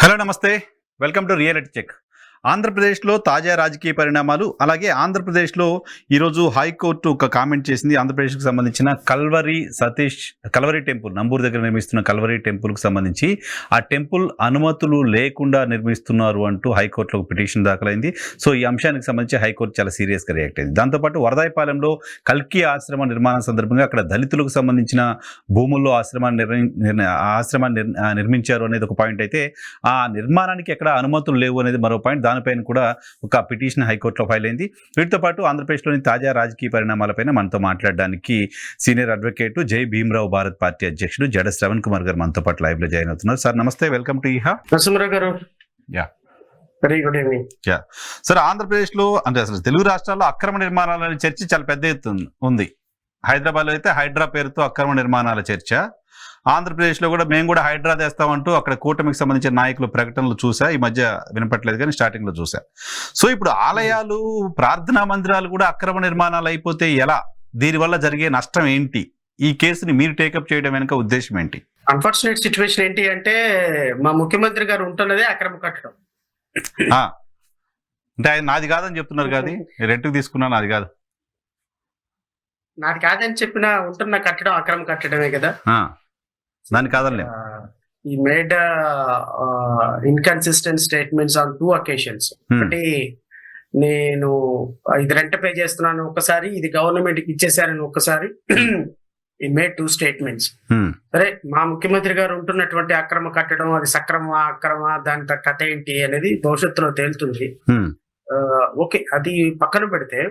Hello నమస్తే, welcome to reality check. ఆంధ్రప్రదేశ్లో తాజా రాజకీయ పరిణామాలు, అలాగే ఆంధ్రప్రదేశ్లో ఈరోజు హైకోర్టు ఒక కామెంట్ చేసింది. ఆంధ్రప్రదేశ్కి సంబంధించిన కల్వరి టెంపుల్, నంబూరు దగ్గర నిర్మిస్తున్న కల్వరి టెంపుల్కి సంబంధించి ఆ టెంపుల్ అనుమతులు లేకుండా నిర్మిస్తున్నారు అంటూ హైకోర్టులో ఒక పిటిషన్ దాఖలైంది. సో ఈ అంశానికి సంబంధించి హైకోర్టు చాలా సీరియస్గా రియాక్ట్ అయింది. దాంతోపాటు వరదాయపాలెంలో కల్కి ఆశ్రమ నిర్మాణం సందర్భంగా అక్కడ దళితులకు సంబంధించిన భూముల్లో ఆశ్రమాన్ని నిర్మించారు అనేది ఒక పాయింట్ అయితే, ఆ నిర్మాణానికి ఎక్కడ అనుమతులు లేవు అనేది మరో పాయింట్. దానిపైన కూడా ఒక పిటిషన్ హైకోర్టులో ఫైల్ అయింది. వీటితో పాటు ఆంధ్రప్రదేశ్లోని తాజా రాజకీయ పరిణామాలపైన మనతో మాట్లాడడానికి సీనియర్ అడ్వకేట్ జై భీమరావు భారత్ పార్టీ అధ్యక్షుడు జడ శ్రవణ్ కుమార్ గారు మనతో పాటు లైవ్ లో జాయిన్ అవుతున్నారు. సార్ నమస్తే, వెల్కమ్ టు ఈహా. Very good evening. Sir, Andhra Pradesh లో అంటే అసలు తెలుగు రాష్ట్రాల్లో అక్రమ నిర్మాణాల చర్చ చాలా పెద్ద ఎత్తున ఉంది. హైదరాబాద్ లో అయితే హైడ్రా పేరుతో అక్రమ నిర్మాణాల చర్చ. ఆంధ్రప్రదేశ్లో కూడా మేము కూడా హైడ్రా తెస్తామంటూ అక్కడ కూటమికి సంబంధించిన నాయకులు ప్రకటనలు చూసా. ఈ మధ్య వినపట్లేదు కానీ స్టార్టింగ్ లో చూసా. సో ఇప్పుడు ఆలయాలు, ప్రార్థనా మందిరాలు కూడా అక్రమ నిర్మాణాలు అయిపోతే ఎలా? దీనివల్ల జరిగే నష్టం ఏంటి? ఈ కేసుని మీరు టేకప్ చేయడం వెనుక ఉద్దేశం ఏంటి? అన్ఫార్చునేట్ సిచ్యువేషన్ ఏంటి అంటే, మా ముఖ్యమంత్రి గారు ఉంటున్నదే అక్రమ కట్టడం. అంటే ఆయన నాది కాదని చెప్తున్నారు కాదు, రెంట్కి తీసుకున్నా నాది కాదు. నాది కాదని చెప్పినా ఉంటున్న కట్టడం అక్రమ కట్టడమే కదా. దాన్ని కాదనిలే. ఈ made inconsistent statements on 2 occasions. ఒకటి, నేను ఇది రెంట్ పే చేస్తున్నాను ఒకసారి, ఇది గవర్నమెంట్ కి ఇచ్చేసారని ఒకసారి. ఈ మేడ్ 2 statements. సరే, మా ముఖ్యమంత్రి గారు ఉంటున్నటువంటి అక్రమ కట్టడం అది సక్రమ అక్రమ, దాని కథ ఏంటి అనేది భవిష్యత్తులో తేలుతుంది. ఓకే, అది పక్కన పెడితే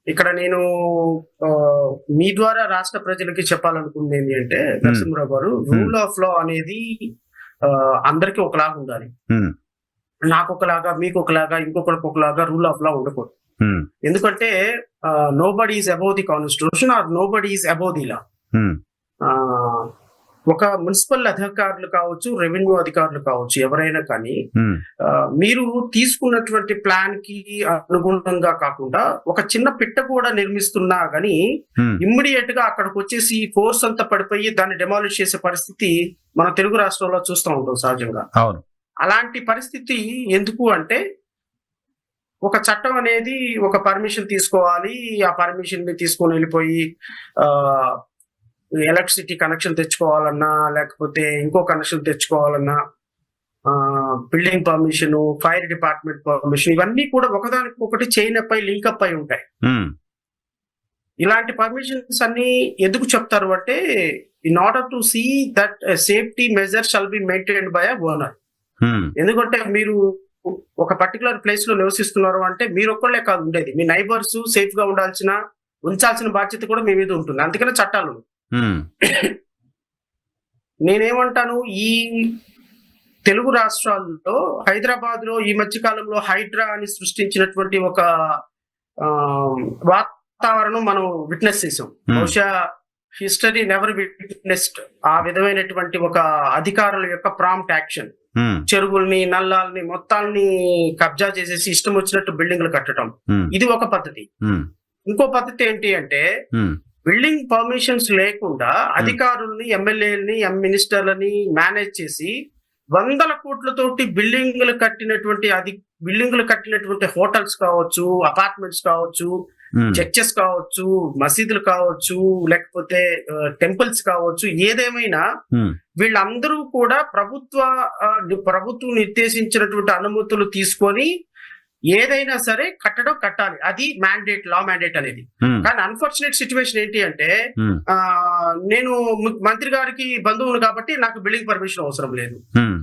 ఇక్కడ నేను మీ ద్వారా రాష్ట్ర ప్రజలకి చెప్పాలనుకుంది ఏంటి అంటే, నరసింహరావు గారు, రూల్ ఆఫ్ లా అనేది అందరికీ ఒకలాగా ఉండాలి. నాకు ఒకలాగా, మీకు ఒకలాగా, ఇంకొకరికి ఒకలాగా రూల్ ఆఫ్ లా ఉండకూడదు. ఎందుకంటే nobody is above the constitution are nobody is above the law. ఒక మున్సిపల్ అధికారులు కావచ్చు, రెవెన్యూ అధికారులు కావచ్చు, ఎవరైనా కానీ మీరు తీసుకున్నటువంటి ప్లాన్ కి అనుగుణంగా కాకుండా ఒక చిన్న పిట్ట కూడా నిర్మిస్తున్నా గానీ ఇమ్మీడియట్ గా అక్కడికి వచ్చేసి ఫోర్స్ అంతా పడిపోయి దాన్ని డెమాలిష్ చేసే పరిస్థితి మన తెలుగు రాష్ట్రంలో చూస్తూ ఉంటాం సహజంగా. అలాంటి పరిస్థితి ఎందుకు అంటే, ఒక చట్టం అనేది ఒక పర్మిషన్ తీసుకోవాలి. ఆ పర్మిషన్ ని తీసుకొని వెళ్ళిపోయి ఎలక్ట్రిసిటీ కనెక్షన్ తెచ్చుకోవాలన్నా, లేకపోతే ఇంకో కనెక్షన్ తెచ్చుకోవాలన్నా, building permission, fire department permission, ఇవన్నీ కూడా ఒకదానికి ఒకటి చైన్ అప్ అయి లింక్ అప్ అయి ఉంటాయి. ఇలాంటి పర్మిషన్స్ అన్ని ఎందుకు చెప్తారు అంటే, in order to see that safety measure shall be maintained by a owner. ఎందుకంటే మీరు ఒక పర్టికులర్ ప్లేస్ లో నివసిస్తున్నారు అంటే మీరు ఒక్కళ్ళే కాదు ఉండేది, మీ నైబర్స్ సేఫ్ గా ఉంచాల్సిన బాధ్యత కూడా మీ మీద ఉంటుంది. అందుకనే చట్టాలు. నేనేమంటాను, ఈ తెలుగు రాష్ట్రాల్లో హైదరాబాద్ లో ఈ మధ్య కాలంలో హైడ్రా అని సృష్టించినటువంటి ఒక వాతావరణం మనం విట్నెస్ చేసాం. బహుశా హిస్టరీ నెవర్ విట్నెస్డ్ ఆ విధమైనటువంటి ఒక అధికారుల యొక్క ప్రాంప్ట్ యాక్షన్. చెరువుల్ని, నల్లాల్ని మొత్తాన్ని కబ్జా చేసేసి ఇష్టం వచ్చినట్టు బిల్డింగ్లు కట్టడం, ఇది ఒక పద్ధతి. ఇంకో పద్ధతి ఏంటి అంటే, బిల్డింగ్ పర్మిషన్స్ లేకుండా అధికారుల్ని, ఎమ్మెల్యేలని, మినిస్టర్లని మేనేజ్ చేసి 100 కోట్లతోటి బిల్డింగ్లు కట్టినటువంటి హోటల్స్ కావచ్చు, అపార్ట్మెంట్స్ కావచ్చు, చర్చెస్ కావచ్చు, మసీదులు కావచ్చు, లేకపోతే టెంపుల్స్ కావచ్చు, ఏదేమైనా వీళ్ళందరూ కూడా ప్రభుత్వం నిర్దేశించినటువంటి అనుమతులు తీసుకొని ఏదైనా సరే కట్టాలి. అది లా మ్యాండేట్ అనేది. కానీ అన్ఫార్చునేట్ సిచ్యువేషన్ ఏంటి అంటే, నేను మంత్రి గారికి బంధువును కాబట్టి నాకు బిల్డింగ్ పర్మిషన్ అవసరం లేదు,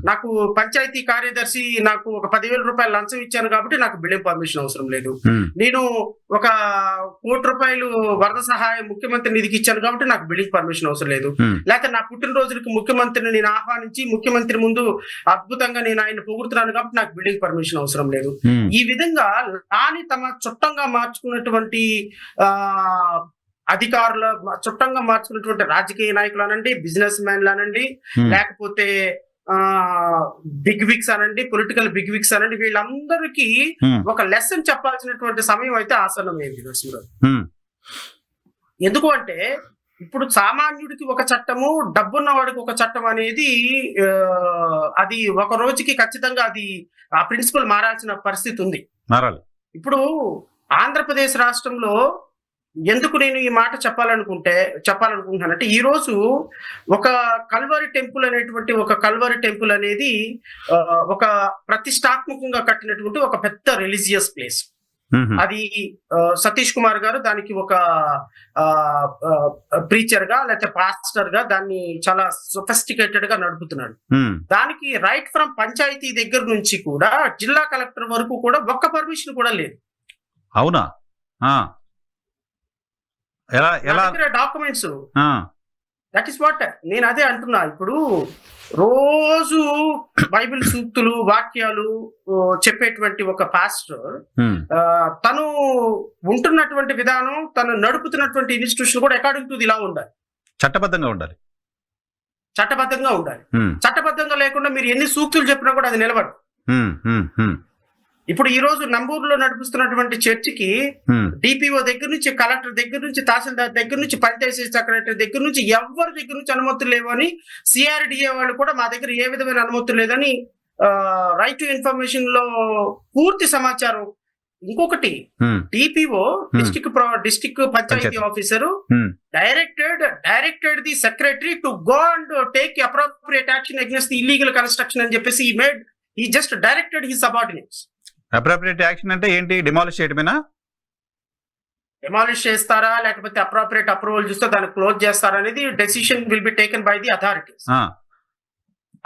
నాకు పంచాయతీ కార్యదర్శి నాకు ఒక 10,000 రూపాయలు లంచం ఇచ్చాను కాబట్టి నాకు బిల్డింగ్ పర్మిషన్ అవసరం లేదు, నేను ఒక 1 కోటి రూపాయలు వరద సహాయం ముఖ్యమంత్రి నిధికి ఇచ్చాను కాబట్టి నాకు బిల్డింగ్ పర్మిషన్ అవసరం లేదు, లేకపోతే నా పుట్టినరోజులకి ముఖ్యమంత్రిని నేను ఆహ్వానించి ముఖ్యమంత్రి ముందు అద్భుతంగా నేను ఆయన పొగుడుతున్నాను కాబట్టి నాకు బిల్డింగ్ పర్మిషన్ అవసరం లేదు. ఈ విధంగా దాని తమ చుట్టంగా మార్చుకున్నటువంటి అధికారుల చుట్టంగా మార్చుకున్నటువంటి రాజకీయ నాయకులు అనండి, బిజినెస్ మ్యాన్లు అనండి, లేకపోతే బిగ్ విక్స్ అనండి, పొలిటికల్ బిగ్ విక్స్ అనండి, వీళ్ళందరికీ ఒక లెసన్ చెప్పాల్సినటువంటి సమయం అయితే ఆసన్నమైంది నరసింహరావు. ఎందుకు అంటే, ఇప్పుడు సామాన్యుడికి ఒక చట్టము, డబ్బున్న వాడికి ఒక చట్టం అనేది అది ఒక రోజుకి ఖచ్చితంగా అది ఆ ప్రిన్సిపల్ మారాల్సిన పరిస్థితి ఉంది. మారాలి. ఇప్పుడు ఆంధ్రప్రదేశ్ రాష్ట్రంలో ఎందుకు నేను ఈ మాట చెప్పాలనుకుంటున్నానంటే, ఈ రోజు ఒక కల్వరి టెంపుల్ అనేది ఒక ప్రతిష్టాత్మకంగా కట్టినటువంటి ఒక పెద్ద రిలీజియస్ ప్లేస్. అది సతీష్ కుమార్ గారు దానికి ఒక ప్రీచర్ గా లేకపోతే పాస్టర్ గా దాన్ని చాలా సొఫిస్టికేటెడ్ గా నడుపుతున్నాడు. దానికి రైట్ ఫ్రమ్ పంచాయతీ దగ్గర నుంచి కూడా జిల్లా కలెక్టర్ వరకు కూడా ఒక్క పర్మిషన్ కూడా లేదు. అవునా? డాక్యుమెంట్స్ దట్ ఈస్ వాట్ నేను అదే అంటున్నా. ఇప్పుడు రోజు బైబిల్ సూక్తులు, వాక్యాలు చెప్పేటువంటి ఒక పాస్టర్ తను ఉంటున్నటువంటి విధానం, తను నడుపుతున్నటువంటి ఇన్స్టిట్యూషన్ కూడా అకార్డింగ్ టు ది లా ఉండాలి, చట్టబద్ధంగా ఉండాలి. చట్టబద్ధంగా లేకుండా మీరు ఎన్ని సూక్తులు చెప్పినా కూడా అది నిలబడదు. ఇప్పుడు ఈ రోజు నంబూరులో నడిపిస్తున్నటువంటి చర్చికి డిపిఓ దగ్గర నుంచి, కలెక్టర్ దగ్గర నుంచి, తహసీల్దార్ దగ్గర నుంచి, పంచాయతీ సెక్రటరీ దగ్గర నుంచి ఎవరి దగ్గర నుంచి అనుమతులు లేవని, సిఆర్డిఏ వాళ్ళు కూడా మా దగ్గర ఏ విధమైన అనుమతులు లేదని రైట్ టు ఇన్ఫర్మేషన్ లో పూర్తి సమాచారం. ఇంకొకటి, డిపిఓ డిస్ట్రిక్ట్ పంచాయతీ officer directed the secretary to go and take appropriate action against the illegal construction అని చెప్పేసి he just directed his subordinates. Appropriate action అంటే ఏంటి? డిమాలిష్ చేయడమేనా? డిమాలిష్ చేస్తారా లేకపోతే అప్రోప్రియేట్ అప్రూవల్ చూస్తే దాన్ని క్లోజ్ చేస్తారా అనేది decision will be taken by the authorities.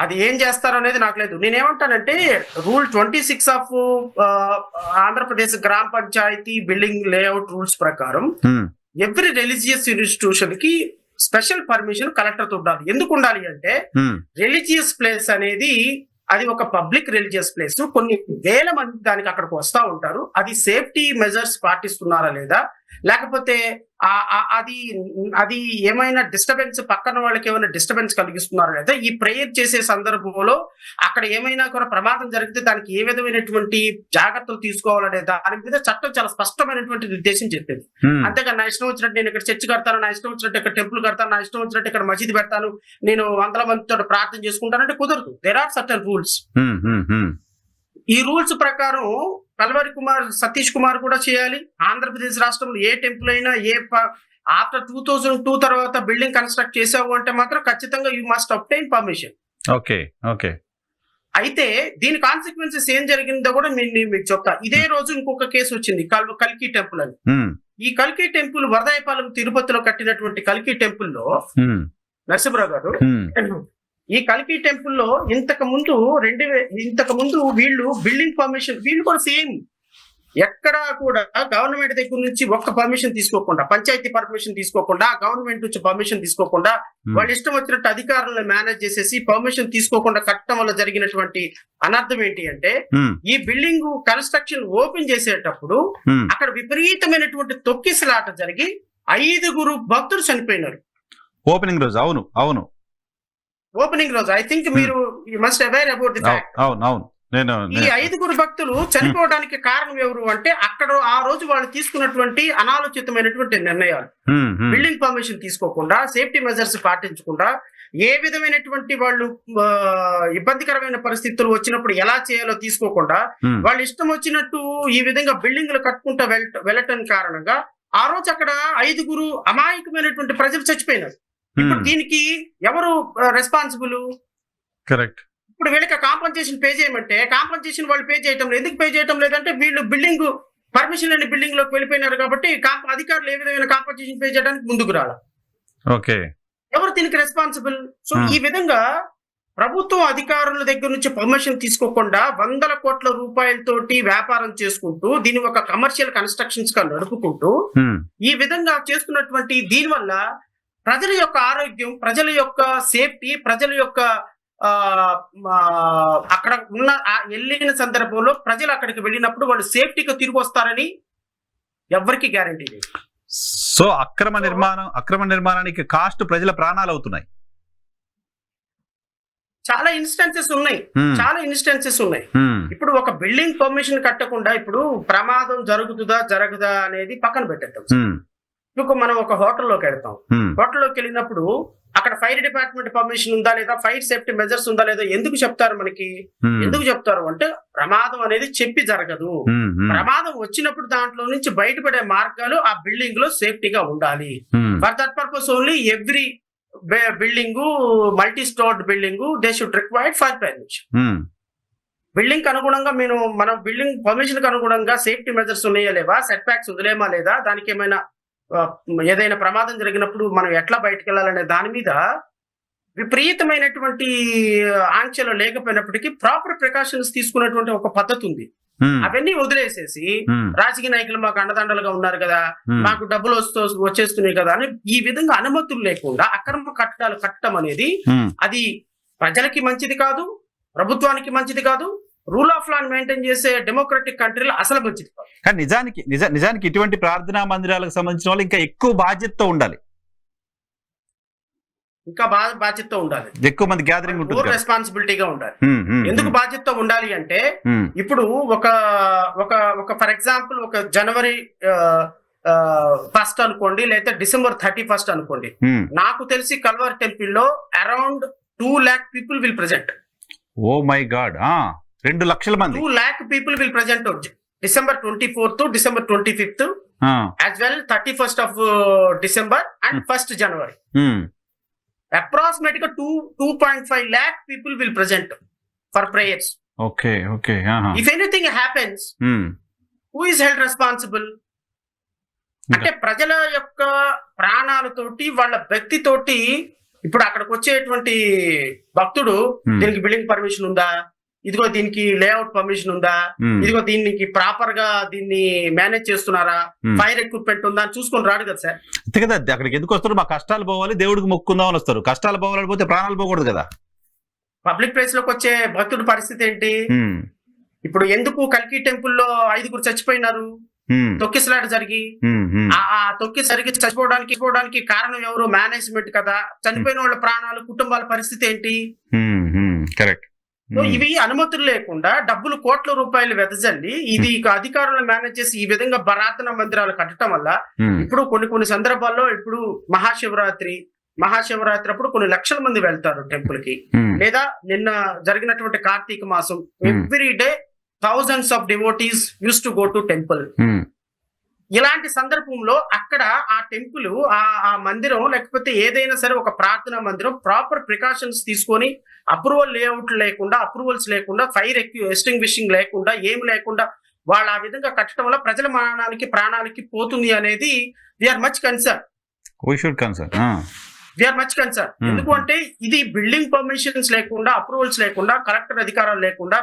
అది ఏం చేస్తారో అనేది నాకు లేదు. నేనేమంటానంటే రూల్ 26 ఆఫ్ ఆంధ్రప్రదేశ్ గ్రామ పంచాయతీ బిల్డింగ్ లేఅవుట్ రూల్స్ ప్రకారం ఎవ్రీ రిలీజియస్ ఇన్స్టిట్యూషన్ కి స్పెషల్ పర్మిషన్ కలెక్టర్ తో ఉండాలి. ఎందుకు ఉండాలి అంటే రిలీజియస్ ప్లేస్ అనేది అది ఒక పబ్లిక్ రిలీజియస్ ప్లేస్, కొన్ని వేల మంది దానికి అక్కడికి వస్తా ఉంటారు. అది సేఫ్టీ మెజర్స్ పాటిస్తున్నారా లేదా, లేకపోతే అది ఏమైనా డిస్టర్బెన్స్, పక్కన వాళ్ళకి ఏమైనా డిస్టర్బెన్స్ కలిగిస్తున్నారా లేదా, ఈ ప్రేయర్ చేసే సందర్భంలో అక్కడ ఏమైనా కూడా ప్రమాదం జరిగితే దానికి ఏ విధమైనటువంటి జాగ్రత్తలు తీసుకోవాలనే దాని మీద చట్టం చాలా స్పష్టమైనటువంటి నిర్దేశం చెప్పేది. అంతేగా నా ఇష్టం వచ్చినట్టు నేను ఇక్కడ చర్చ్ కడతాను, నా ఇష్టం వచ్చినట్టు ఇక్కడ టెంపుల్ కడతాను, నా ఇష్టం వచ్చినట్టు ఇక్కడ మసీదు పెడతాను, నేను 100 మందితో ప్రార్థన చేసుకుంటానంటే కుదరదు. There are certain rules. ఈ రూల్స్ ప్రకారం సతీష్ కుమార్ కూడా చేయాలి. ఆంధ్రప్రదేశ్ రాష్ట్రంలో ఏ టెంపుల్ అయినా ఆఫ్టర్ 2002 తర్వాత బిల్డింగ్ కన్స్ట్రక్ట్ చేసావు అంటే మాత్రం ఖచ్చితంగా you must obtain permission. Okay. అయితే దీని కాన్సిక్వెన్సెస్ ఏం జరిగిందో కూడా మీకు చెప్తా. ఇదే రోజు ఇంకొక కేసు వచ్చింది, కల్కి టెంపుల్ అని. ఈ కల్కి టెంపుల్ వరదాయపాలెం తిరుపతిలో కట్టినటువంటి కల్కి టెంపుల్ లో నరసింహరావు గారు, ఈ కల్కి టెంపుల్లో ఇంతకు ముందు వీళ్ళు బిల్డింగ్ పర్మిషన్, వీళ్ళు కూడా సేమ్ ఎక్కడా కూడా గవర్నమెంట్ దగ్గర నుంచి ఒక్క పర్మిషన్ తీసుకోకుండా, పంచాయతీ పర్మిషన్ తీసుకోకుండా, గవర్నమెంట్ నుంచి పర్మిషన్ తీసుకోకుండా వాళ్ళు ఇష్టం వచ్చినట్టు అధికారులను మేనేజ్ చేసేసి పర్మిషన్ తీసుకోకుండా కట్టడం వల్ల జరిగినటువంటి అనర్థం ఏంటి అంటే, ఈ బిల్డింగ్ కన్స్ట్రక్షన్ ఓపెన్ చేసేటప్పుడు అక్కడ విపరీతమైనటువంటి తొక్కిసలాట జరిగి 5 భక్తులు చనిపోయినారు ఓపెనింగ్ రోజు. అవును, ఓపెనింగ్ రోజు. ఐ థింక్ మీరు must aware about the fact. అవును. ఈ 5 భక్తులు చనిపోవడానికి కారణం ఎవరు అంటే, అక్కడ ఆ రోజు వాళ్ళు తీసుకున్నటువంటి అనాలోచితమైనటువంటి నిర్ణయాలు, బిల్డింగ్ పర్మిషన్ తీసుకోకుండా, సేఫ్టీ మెజర్స్ పాటించకుండా, ఏ విధమైనటువంటి వాళ్ళు ఇబ్బందికరమైన పరిస్థితులు వచ్చినప్పుడు ఎలా చేయాలో తీసుకోకుండా, వాళ్ళు ఇష్టం వచ్చినట్టు ఈ విధంగా బిల్డింగ్లు కట్టుకుంటూ వెళ్ళటం కారణంగా ఆ రోజు అక్కడ 5 అమాయకమైనటువంటి ప్రజలు చచ్చిపోయినారు. ఇప్పుడు దీనికి ఎవరు రెస్పాన్సిబుల్? కరెక్ట్. ఇప్పుడు వీళ్ళకి కాంపన్సేషన్ పే చేయమంటే కాంపన్సేషన్ వాళ్ళు పే చేయటం లేదు. ఎందుకు పే చేయటం లేదంటే వీళ్ళు బిల్డింగ్ పర్మిషన్ లేని బిల్డింగ్ లోకి వెళ్ళిపోయినారు కాబట్టి అధికారులు ఏ విధమైన కాంపన్సేషన్ పే చేయడానికి ముందుకు రావాలి. ఓకే, ఎవరు దీనికి రెస్పాన్సిబుల్? సో ఈ విధంగా ప్రభుత్వం అధికారుల దగ్గర నుంచి పర్మిషన్ తీసుకోకుండా 100 కోట్ల రూపాయలతోటి వ్యాపారం చేసుకుంటూ దీని ఒక కమర్షియల్ కన్స్ట్రక్షన్స్ గా నడుపుకుంటూ ఈ విధంగా చేస్తున్నటువంటి దీనివల్ల ప్రజల యొక్క ఆరోగ్యం, ప్రజల యొక్క సేఫ్టీ, ప్రజల యొక్క అక్కడ ఉన్న వెళ్ళిన సందర్భంలో ప్రజలు అక్కడికి వెళ్ళినప్పుడు వాళ్ళు సేఫ్టీగా తిరిగి వస్తారని ఎవరికి గ్యారంటీ లేదు. సో అక్రమ నిర్మాణానికి కాస్ట్ ప్రజల ప్రాణాలు అవుతున్నాయి. చాలా ఇన్స్టెన్సెస్ ఉన్నాయి. ఇప్పుడు ఒక బిల్డింగ్ పర్మిషన్ కట్టకుండా ఇప్పుడు ప్రమాదం జరగదా అనేది పక్కన పెట్టేద్దాం. ఇప్పుడు మనం ఒక హోటల్లోకి వెళ్తాం. హోటల్లోకి వెళ్ళినప్పుడు అక్కడ ఫైర్ డిపార్ట్మెంట్ పర్మిషన్ ఉందా లేదా, ఫైర్ సేఫ్టీ మెజర్స్ ఉందా లేదా ఎందుకు చెప్తారు మనకి? ఎందుకు చెప్తారు అంటే ప్రమాదం అనేది చెప్పి జరగదు. ప్రమాదం వచ్చినప్పుడు దాంట్లో నుంచి బయటపడే మార్గాలు ఆ బిల్డింగ్ లో సేఫ్టీగా ఉండాలి. For that purpose only every building, multi stored building they should required fire permission. Building కి అనుగుణంగా మనం బిల్డింగ్ పర్మిషన్ కి అనుగుణంగా సేఫ్టీ మెజర్స్ ఉన్నాయా లేవా, సెట్ బ్యాక్స్ వదిలేమా లేదా, దానికి ఏమైనా ఏదైనా ప్రమాదం జరిగినప్పుడు మనం ఎట్లా బయటకు వెళ్ళాలనే దాని మీద విపరీతమైనటువంటి ఆంక్షలు లేకపోయినప్పటికీ ప్రాపర్ ప్రికాషన్స్ తీసుకున్నటువంటి ఒక పద్ధతి ఉంది. అవన్నీ వదిలేసేసి రాజకీయ నాయకులు మాకు అండదండలుగా ఉన్నారు కదా, మాకు డబ్బులు వచ్చేస్తున్నాయి కదా అని ఈ విధంగా అనుమతులు లేకుండా అక్రమ కట్టడాలు కట్టడం అనేది అది ప్రజలకి మంచిది కాదు, ప్రభుత్వానికి మంచిది కాదు, రూల్ ఆఫ్ లా మెయింటైన్ చేసే డెమోక్రటిక్ కంట్రీలో అసలు మంచిది కాదు. కానీ నిజానికి ఇటువంటి ప్రార్థనా మందిరాలకు సంబంధించిన వాళ్ళు ఇంకా ఎక్కువ బాధ్యతతో ఉండాలి, ఇంకా బాధ్యతతో ఉండాలి, ఎక్కువ మంది గ్యాదరింగ్ ఉంటుంది, రెస్పాన్సిబిలిటీగా ఉండాలి. ఎందుకు బాధ్యతతో ఉండాలి అంటే ఇప్పుడు ఒక ఫర్ ఎగ్జాంపుల్ ఒక జనవరి 1st అనుకోండి, లేదా December 31st అనుకోండి, నాకు తెలిసి కల్వరి టెంపుల్ లో around 2 lakh people will present. Oh my God, 2 లక్షల మంది, 2 lakh people will present on December 24th to December 25th, as well 31st of December and 1st January. Approximately 2.5 lakh people will present for prayers. Okay. If anything happens, who is held responsible? అంటే ప్రజల యొక్క ప్రాణాలతోటి వాళ్ళ భక్తితోటి ఇప్పుడు అక్కడికి వచ్చేటువంటి భక్తుడు దీనికి building permission ఉందా, ఇదిగో దీనికి లేఅవుట్ పర్మిషన్ ఉందా, ఇదిగో దీనికి ప్రాపర్ గా దీన్ని మేనేజ్ చేస్తున్నారా, ఫైర్ ఎక్విప్మెంట్ ఉందా అని చూసుకొని రాడు కదా సార్. అంతే కదా, అక్కడికి ఎందుకు వస్తారు? మా కష్టాలు పోవాలి, దేవుడికి మొక్కుందాం అని వస్తారు. కష్టాలు పోవాలని పోతే ప్రాణాలు పోకూడదు కదా. పబ్లిక్ ప్లేస్ లోకి వచ్చే భక్తుడి పరిస్థితి ఏంటి? ఇప్పుడు ఎందుకు కల్కి టెంపుల్లో 5 చచ్చిపోయినారు తొక్కిసలాట జరిగి? ఆ తొక్కిసరికి చచ్చిపోవడానికి కారణం ఎవరు? మేనేజ్మెంట్ కదా. చనిపోయిన వాళ్ళ ప్రాణాలు, కుటుంబాల పరిస్థితి ఏంటి? కరెక్ట్. ఇవి అనుమతులు లేకుండా డబ్బులు కోట్ల రూపాయలు వెదజల్లి ఇది అధికారులను మేనేజ్ చేసి ఈ విధంగా ప్రార్థనా మందిరాలు కట్టడం వల్ల ఇప్పుడు కొన్ని సందర్భాల్లో ఇప్పుడు మహాశివరాత్రి అప్పుడు కొన్ని లక్షల మంది వెళ్తారు టెంపుల్ కి. లేదా నిన్న జరిగినటువంటి కార్తీక మాసం every day thousands of devotees used to go to temple. ఇలాంటి సందర్భంలో అక్కడ ఆ టెంపుల్, ఆ మందిరం లేకపోతే ఏదైనా సరే ఒక ప్రార్థనా మందిరం ప్రాపర్ ప్రికాషన్స్ తీసుకొని అప్రూవల్స్ లేకుండా ఫైర్ ఎక్స్టింగ్విషింగ్ లేకుండా ఏమి లేకుండా వాళ్ళు ఆ విధంగా కట్టడం వల్ల ప్రజల ప్రాణాలకి పోతుంది అనేది వీఆర్ మచ్ కన్సర్న్. ఎందుకు అంటే ఇది బిల్డింగ్ పర్మిషన్స్ లేకుండా, అప్రూవల్స్ లేకుండా, కలెక్టర్ అధికారాలు లేకుండా,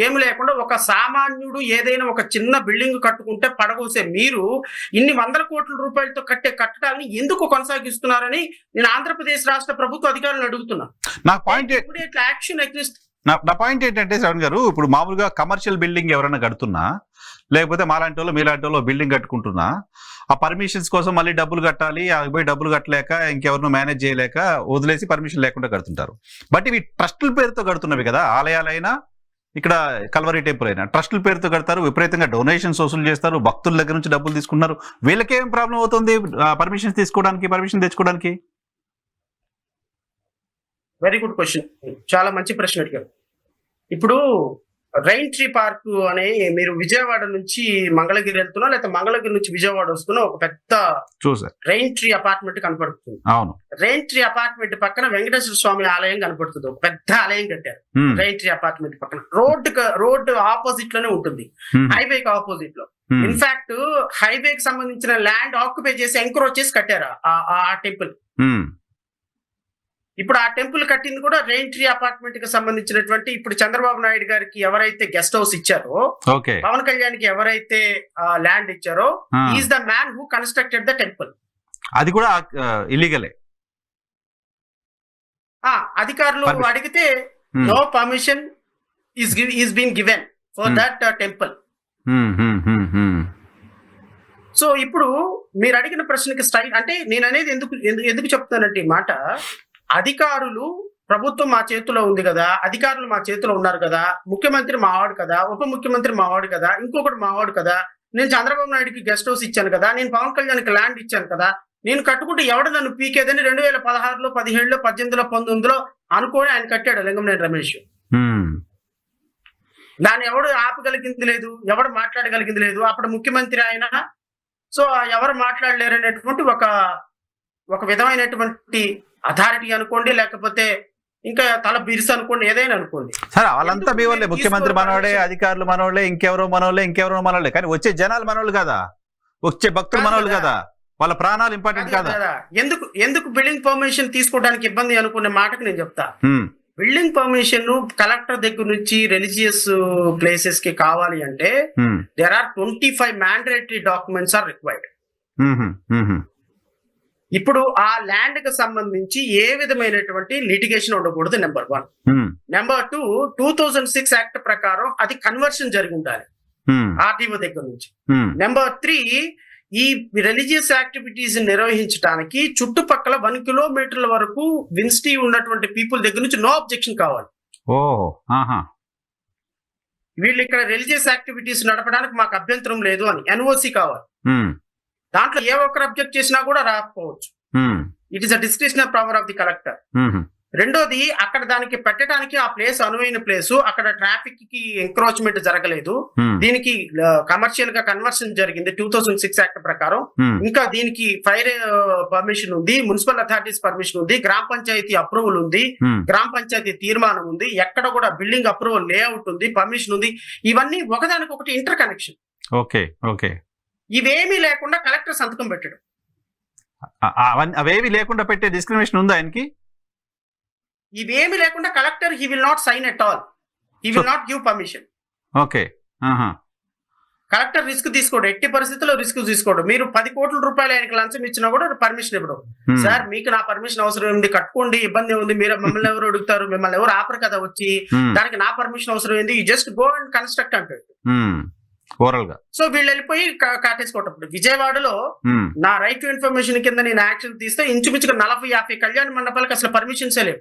ఏమి లేకుండా ఒక సామాన్యుడు ఏదైనా ఒక చిన్న బిల్డింగ్ కట్టుకుంటే పడగోసే మీరు ఇన్ని 100 కోట్ల రూపాయలతో కట్టే కట్టడాన్ని ఎందుకు కొనసాగిస్తున్నారని నేను ఆంధ్రప్రదేశ్ రాష్ట్ర ప్రభుత్వ అధికారులను అడుగుతున్నా. నా పాయింట్ ఏంటంటే శ్రవణ్ గారు, ఇప్పుడు మామూలుగా కమర్షియల్ బిల్డింగ్ ఎవరైనా కడుతున్నా, లేకపోతే మాలాంటి వాళ్ళు మీలాంటి వాళ్ళు బిల్డింగ్ కట్టుకుంటున్నా, ఆ పర్మిషన్స్ కోసం మళ్ళీ డబ్బులు కట్టాలి, పోయి డబ్బులు కట్టలేక ఇంకెవరినో మేనేజ్ చేయలేక వదిలేసి పర్మిషన్ లేకుండా కడుతుంటారు. బట్ ఇవి ట్రస్టుల పేరుతో కడుతున్నవి కదా, ఆలయాలైనా ఇక్కడ కల్వరి టెంపుల్ అయినా ట్రస్టుల పేరుతో కడతారు, విపరీతంగా డొనేషన్స్ వసూలు చేస్తారు, భక్తుల దగ్గర నుంచి డబ్బులు తీసుకుంటున్నారు. వీళ్ళకేం ప్రాబ్లం అవుతుంది పర్మిషన్ తెచ్చుకోవడానికి? వెరీ గుడ్ క్వశ్చన్, చాలా మంచి ప్రశ్న అడిగారు. ఇప్పుడు రైన్ ట్రీ పార్క్ అనే మీరు విజయవాడ నుంచి మంగళగిరి వెళ్తున్నా, లేకపోతే మంగళగిరి నుంచి విజయవాడ వస్తున్నా ఒక పెద్ద రైన్ ట్రీ అపార్ట్మెంట్ కనపడుతుంది. అవును, రైన్ ట్రీ అపార్ట్మెంట్ పక్కన వెంకటేశ్వర స్వామి ఆలయం కనపడుతుంది. ఒక పెద్ద ఆలయం కట్టారు రైన్ ట్రీ అపార్ట్మెంట్ పక్కన. రోడ్ ఆపోజిట్ లోనే ఉంటుంది, హైవేకి ఆపోజిట్ లో. ఇన్ఫాక్ట్ హైవేకి సంబంధించిన ల్యాండ్ ఆక్యుపై చేసి ఎంక్రోచ్ చేసి కట్టారు ఆ టెంపుల్. ఇప్పుడు ఆ టెంపుల్ కట్టింది కూడా రెయిన్ ట్రీ అపార్ట్మెంట్ కి సంబంధించినటువంటి, ఇప్పుడు చంద్రబాబు నాయుడు గారికి ఎవరైతే గెస్ట్ హౌస్ ఇచ్చారో, పవన్ కళ్యాణ్ కి ఎవరైతే ల్యాండ్ ఇచ్చారో, is the man who constructed the temple. అది కూడా ఇల్లీగలే. అధికారులు అడిగితే no permission is been given for that temple. So ఇప్పుడు మీరు అడిగిన ప్రశ్నకి స్టైల్ అంటే నేను అనేది ఎందుకు చెప్తానంటే ఈ మాట, అధికారులు, ప్రభుత్వం మా చేతిలో ఉంది కదా, అధికారులు మా చేతిలో ఉన్నారు కదా, ముఖ్యమంత్రి మావాడు కదా, ఉప ముఖ్యమంత్రి మావాడు కదా, ఇంకొకటి మావాడు కదా, నేను చంద్రబాబు నాయుడుకి గెస్ట్ హౌస్ ఇచ్చాను కదా, నేను పవన్ కళ్యాణ్కి ల్యాండ్ ఇచ్చాను కదా, నేను కట్టుకుంటే ఎవడు నన్ను పీకేదని 2016లో 17లో 18లో 19లో అనుకోని ఆయన కట్టాడు లింగంనేని రమేష్. దాన్ని ఎవడు ఆపగలిగింది లేదు, ఎవడు మాట్లాడగలిగింది లేదు. అప్పుడు ముఖ్యమంత్రి ఆయన. సో ఎవరు మాట్లాడలేరు అనేటువంటి ఒక విధమైనటువంటి అథారిటీ అనుకోండి, లేకపోతే ఇంకా తల బిరుసు అనుకోండి, ఏదైనా అనుకోండి. సరే వాళ్ళంతా మీ వాళ్ళే, ముఖ్యమంత్రి మనోళ్ళే, అధికారులు మనోళ్ళే, ఇంకెవరో మనోళ్ళే. కానీ వచ్చే జనాలు మనోళ్ళు కదా, వచ్చే భక్తులు మనోళ్ళు కదా, వాళ్ళ ప్రాణాలు ఇంపార్టెంట్ కదా. ఎందుకు బిల్డింగ్ పర్మిషన్ తీసుకోవడానికి ఇబ్బంది అనుకునే మాటకు నేను చెప్తా. బిల్డింగ్ పర్మిషన్ కలెక్టర్ దగ్గర నుంచి రిలీజియస్ ప్లేసెస్ కి కావాలి అంటే there are 25 mandatory documents are required. ఇప్పుడు ఆ ల్యాండ్ కి సంబంధించి ఏ విధమైనటువంటి లిటిగేషన్ ఉండకూడదు, నెంబర్ 1. నెంబర్ 2, 2006 యాక్ట్ ప్రకారం అది కన్వర్షన్ జరిగి ఉండాలి ఆర్టీఓ దగ్గర నుంచి. నెంబర్ 3, ఈ రిలీజియస్ యాక్టివిటీస్ నిర్వహించడానికి చుట్టుపక్కల 1 కిలోమీటర్ల వరకు విన్సిటీ ఉన్నటువంటి పీపుల్ దగ్గర నుంచి నో అబ్జెక్షన్ కావాలి. వీళ్ళు ఇక్కడ రిలీజియస్ యాక్టివిటీస్ నడపడానికి మాకు అభ్యంతరం లేదు అని ఎన్ఓసి కావాలి. దాంట్లో ఏ ఒక్కరు అబ్జెక్ట్ చేసినా కూడా రాకపోవచ్చు. It is a discretionary power of the collector. రెండోది, అక్కడ దానికి పెట్టడానికి ఆ ప్లేస్ అనువైన ప్లేసు, అక్కడ ట్రాఫిక్ కి ఎంక్రోచ్మెంట్ జరగలేదు, దీనికి కమర్షియల్ గా కన్వర్షన్ జరిగింది 2006 యాక్ట్ ప్రకారం. ఇంకా దీనికి ఫైర్ పర్మిషన్ ఉంది, మున్సిపల్ అథారిటీస్ పర్మిషన్ ఉంది, గ్రామ పంచాయతీ అప్రూవల్ ఉంది, గ్రామ పంచాయతీ తీర్మానం ఉంది, ఎక్కడ కూడా బిల్డింగ్ అప్రూవల్ లేఅవుట్ ఉంది, పర్మిషన్ ఉంది. ఇవన్నీ ఒకదానికొకటి ఇంటర్ కనెక్షన్. ఇవేమీ లేకుండా కలెక్టర్ సంతకం పెట్టడం, అవేవి లేకుండా పెట్టే డిస్క్రిమినేషన్ ఉందా ఆయనకి? ఇవేమి లేకుండా collector he will not sign at all, he will not give permission. Collector risk తీసుకోడు, ఎట్టి పరిస్థితుల్లో రిస్క్ తీసుకోడు. మీరు 10 కోట్ల రూపాయలు ఆయనకి లంచం ఇచ్చినా కూడా పర్మిషన్ ఇవ్వడం. సార్ మీకు నా పర్మిషన్ అవసరం ఉంది, కట్టుకోండి, ఇబ్బంది ఉంది, మీరు మమ్మల్ని ఎవరు అడుగుతారు, మిమ్మల్ని ఎవరు ఆపరు కదా వచ్చి, దానికి నా పర్మిషన్ అవసరం ఏంది, you just go and construct అంటాడు ఓవరాల్ గా. సో వీళ్ళు వెళ్ళిపోయి కాటేసుకోవటప్పుడు విజయవాడలో నా రైట్ టు ఇన్ఫర్మేషన్ కింద నేను యాక్షన్ తీస్తే ఇంచుమించుగా 40-50 కళ్యాణ మండపాలకు అసలు పర్మిషన్సే లేవు.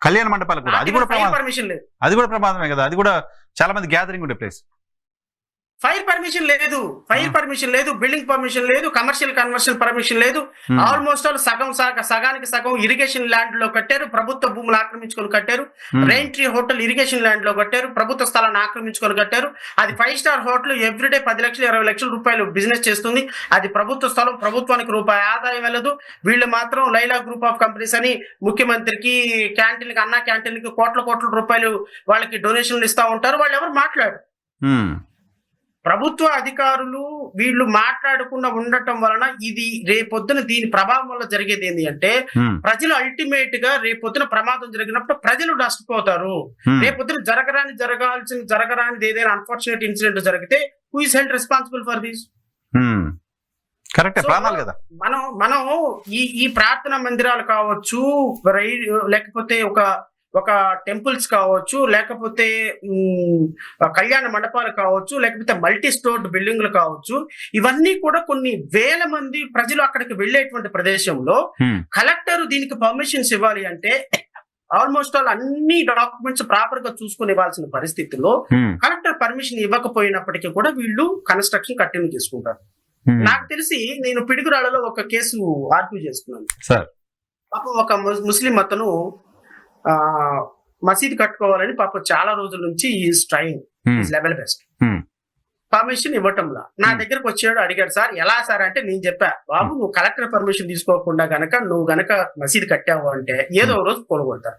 కళ్యాణ మండపాలకు కూడా అది కూడా పర్మిషన్ లేదు, అది కూడా ప్రమాదమే కదా, అది కూడా చాలా మంది గ్యాదరింగ్ ఉండే ప్లేస్. ఫైర్ పర్మిషన్ లేదు, బిల్డింగ్ పర్మిషన్ లేదు, కమర్షియల్ కన్వర్షన్ పర్మిషన్ లేదు. ఆల్మోస్ట్ ఆల్ సగానికి సగం ఇరిగేషన్ ల్యాండ్ లో కట్టారు, ప్రభుత్వ భూములు ఆక్రమించుకొని కట్టారు. Rain tree hotel irrigation land లో కట్టారు, ప్రభుత్వ స్థలాన్ని ఆక్రమించుకొని కట్టారు. అది 5 స్టార్ హోటల్, ఎవ్రీడే 10 లక్షలు 20 లక్షల రూపాయలు బిజినెస్ చేస్తుంది. అది ప్రభుత్వ స్థలం, ప్రభుత్వానికి రూపాయి ఆదాయం వెళ్ళదు. వీళ్ళు మాత్రం లైలా గ్రూప్ ఆఫ్ కంపెనీస్ అని ముఖ్యమంత్రికి క్యాంటీన్కి, అన్నా క్యాంటీన్కి కోట్ల రూపాయలు వాళ్ళకి డొనేషన్లు ఇస్తా ఉంటారు. వాళ్ళు ఎవరు మాట్లాడు. ప్రభుత్వ అధికారులు వీళ్ళు మాట్లాడకుండా ఉండటం వలన ఇది రేపొద్దున దీని ప్రభావం వల్ల జరిగేది ఏంటి అంటే, ప్రజలు అల్టిమేట్ గా రేపొద్దున ప్రమాదం జరిగినప్పుడు ప్రజలు నష్టపోతారు. రేపొద్దున జరగరానిది ఏదైనా అన్ఫార్చునేట్ ఇన్సిడెంట్ జరిగితే who is held responsible for this? మనం ఈ ప్రార్థనా మందిరాలు కావచ్చు, లేకపోతే ఒక టెంపుల్స్ కావచ్చు, లేకపోతే కళ్యాణ మండపాలు కావచ్చు, లేకపోతే మల్టీ స్టోర్డ్ బిల్డింగ్లు కావచ్చు, ఇవన్నీ కూడా కొన్ని వేల మంది ప్రజలు అక్కడికి వెళ్ళేటువంటి ప్రదేశంలో కలెక్టర్ దీనికి పర్మిషన్స్ ఇవ్వాలి అంటే ఆల్మోస్ట్ ఆల్ అన్ని డాక్యుమెంట్స్ ప్రాపర్ గా చూసుకుని ఇవ్వాల్సిన పరిస్థితుల్లో కలెక్టర్ పర్మిషన్ ఇవ్వకపోయినప్పటికీ కూడా వీళ్ళు కన్స్ట్రక్షన్ కంటిన్యూ చేసుకుంటారు. నాకు తెలిసి నేను పిడుగురాళ్లలో ఒక కేసు ఆర్గ్యూ చేసుకున్నాను. పాపం ఒక ముస్లిం అతను మసీద్ కట్టుకోవాలని పాపం చాలా రోజుల నుంచి is trying is level best, permission ఇవ్వటంలా నా దగ్గరకు వచ్చాడు, అడిగాడు, సార్ ఎలా సార్ అంటే, నేను చెప్పా, బాబు నువ్వు కలెక్టర్ పర్మిషన్ తీసుకోకుండా నువ్వు గనక మసీద్ కట్టావు అంటే ఏదో రోజు కొనుగొడతారు.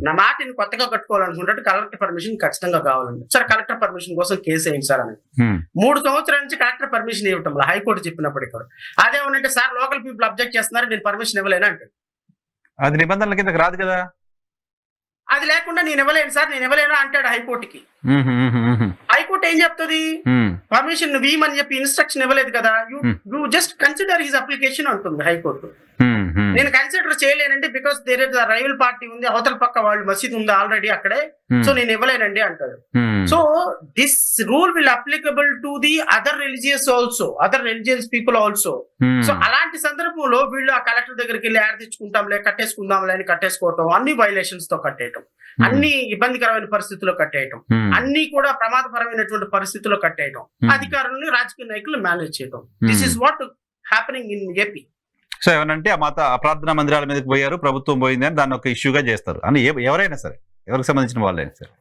నా మాటిని కొత్తగా కట్టుకోవాలనుకుంటే కలెక్టర్ పర్మిషన్ ఖచ్చితంగా కావాలండి. సార్ కలెక్టర్ పర్మిషన్ కోసం కేసు వేయండి సార్ అని 3 సంవత్సరాల నుంచి కలెక్టర్ పర్మిషన్ ఇవ్వటంలా హైకోర్టు చెప్పినప్పటికీ కూడా. అదేమనంటే, సార్ లోకల్ పీపుల్ అబ్జెక్ట్ చేస్తున్నారు, నేను పర్మిషన్ ఇవ్వలేను అంటే. అది నిబంధనల కిందకి రాదు కదా. అది లేకుండా నేను ఇవ్వలేను అంటాడు హైకోర్టుకి. హైకోర్టు ఏం చెప్తుంది, పర్మిషన్ ఇవ్వమని చెప్పి ఇన్స్ట్రక్షన్ ఇవ్వలేదు కదా, you just consider his application అంటుంది హైకోర్టు. నేను కన్సిడర్ చేయలేనండి, because there is rival party ఉంది, అవతల పక్క వాళ్ళు మసీద్ ఉంది ఆల్రెడీ అక్కడే, సో నేను ఇవ్వలేనండి అంటాడు. So this rule will applicable to the other religious people also. So అలాంటి సందర్భంలో వీళ్ళు ఆ కలెక్టర్ దగ్గరికి వెళ్ళి యాడ్ తెచ్చుకుంటాంలే, కట్టేసుకుందాంలే అని కట్టేసుకోవటం, అన్ని వైలేషన్స్ తో కట్టేయటం, అన్ని ఇబ్బందికరమైన పరిస్థితుల్లో కట్టేయటం, అన్ని కూడా ప్రమాదపరమైనటువంటి పరిస్థితుల్లో కట్టేయటం, అధికారులను రాజకీయ నాయకులు మేనేజ్ చేయటం. This is what happening in AP. So ఏమనంటే ఆ ప్రార్థనా మందిరాల మీదకి పోయారు, ప్రభుత్వం పోయింది అని దాన్ని ఒక ఇష్యూగా చేస్తారు అని ఎవరైనా సరే, ఎవరికి సంబంధించిన వాళ్ళైనా సరే,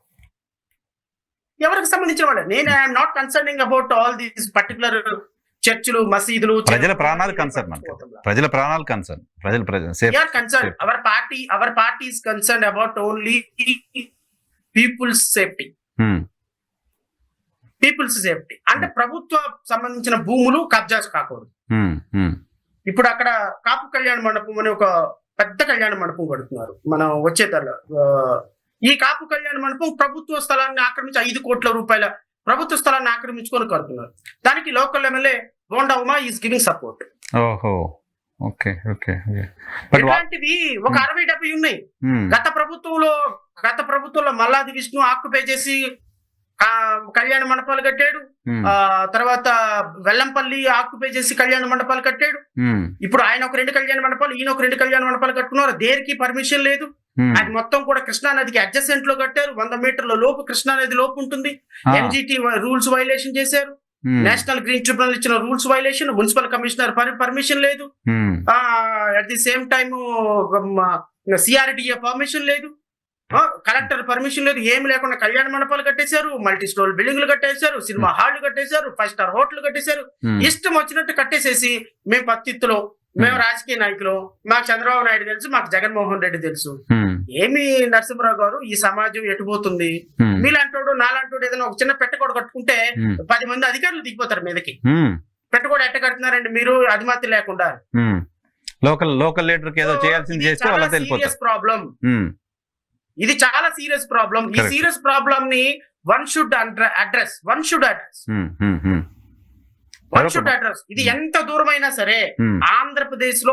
ఎవరికి సంబంధించిన వాళ్ళు. నేను I'm not concerning about all these particular చర్చిలు, మసీదులు. ప్రజల ప్రాణాలు కన్సర్న్, ప్రజల ప్రాణాలు concern, our party is concern about only people's safety. అంటే ప్రభుత్వ సంబంధించిన భూములు కబ్జా కాకూడదు. ఇప్పుడు అక్కడ కాపు కళ్యాణ మండపం అని ఒక పెద్ద కళ్యాణ మండపం కడుతున్నారు మనం వచ్చేతల్లో. ఈ కాపు కళ్యాణ మండపం ప్రభుత్వ స్థలాన్ని ఆక్రమించి 5 కోట్ల రూపాయల ప్రభుత్వ స్థలాన్ని ఆక్రమించుకొని కడుతున్నారు. దానికి local MLA bonda Uma is giving support. ఇలాంటివి ఒక 60-70 ఉన్నాయి. గత ప్రభుత్వంలో మల్లాది విష్ణు ఆక్యుపై చేసి కళ్యాణ మండపాలు కట్టాడు. తర్వాత వెల్లంపల్లి ఆక్యుపై చేసి కళ్యాణ మండపాలు కట్టాడు. ఇప్పుడు ఆయన ఒక 2 కళ్యాణ మండపాలు, ఈయన ఒక 2 కళ్యాణ మండపాలు కట్టుకున్నారు. దేనికి పర్మిషన్ లేదు. అది మొత్తం కూడా కృష్ణానదికి అడ్జసెంట్ లో కట్టారు. 100 మీటర్ల లోపు కృష్ణానది లోపు ఉంటుంది. ఎంజిటి రూల్స్ వైలేషన్ చేశారు. నేషనల్ గ్రీన్ ట్రిబ్యునల్ ఇచ్చిన rules violation, municipal commissioner permission లేదు. At the same time CRDA permission లేదు, కలెక్టర్ పర్మిషన్ లేదు, ఏమి లేకుండా కళ్యాణ మండపాలు కట్టేశారు, మల్టీ స్టోర్ బిల్డింగ్లు కట్టేశారు, సినిమా హాళ్లు కట్టేశారు, 5 స్టార్ హోటల్ కట్టేశారు. ఇష్టం వచ్చినట్టు కట్టేసేసి మేము పత్తిత్తులో, మేము రాజకీయ నాయకులు, మాకు చంద్రబాబు నాయుడు తెలుసు, మాకు జగన్మోహన్ రెడ్డి తెలుసు. ఏమి నరసింహరావు గారు, ఈ సమాజం ఎటుపోతుంది? మీలాంటోడు నాలాంటోడు ఏదైనా ఒక చిన్న పెట్టకోడ కట్టుకుంటే 10 మంది అధికారులు దిగిపోతారు మీదకి. పెట్టకోడ ఎట్ట కడుతున్నారండి మీరు? అధిమతి లేకుండా. లోకల్ లీడర్ ఏదో చేయాల్సింది చేస్తే వాళ్ళకి వెళ్ళిపోతారు. ప్రాబ్లం ఇది, చాలా సీరియస్ ప్రాబ్లం. ఈ సీరియస్ ప్రాబ్లం ని వన్ షుడ్ అడ్రస్. ఇది ఎంత దూరమైనా సరే ఆంధ్రప్రదేశ్ లో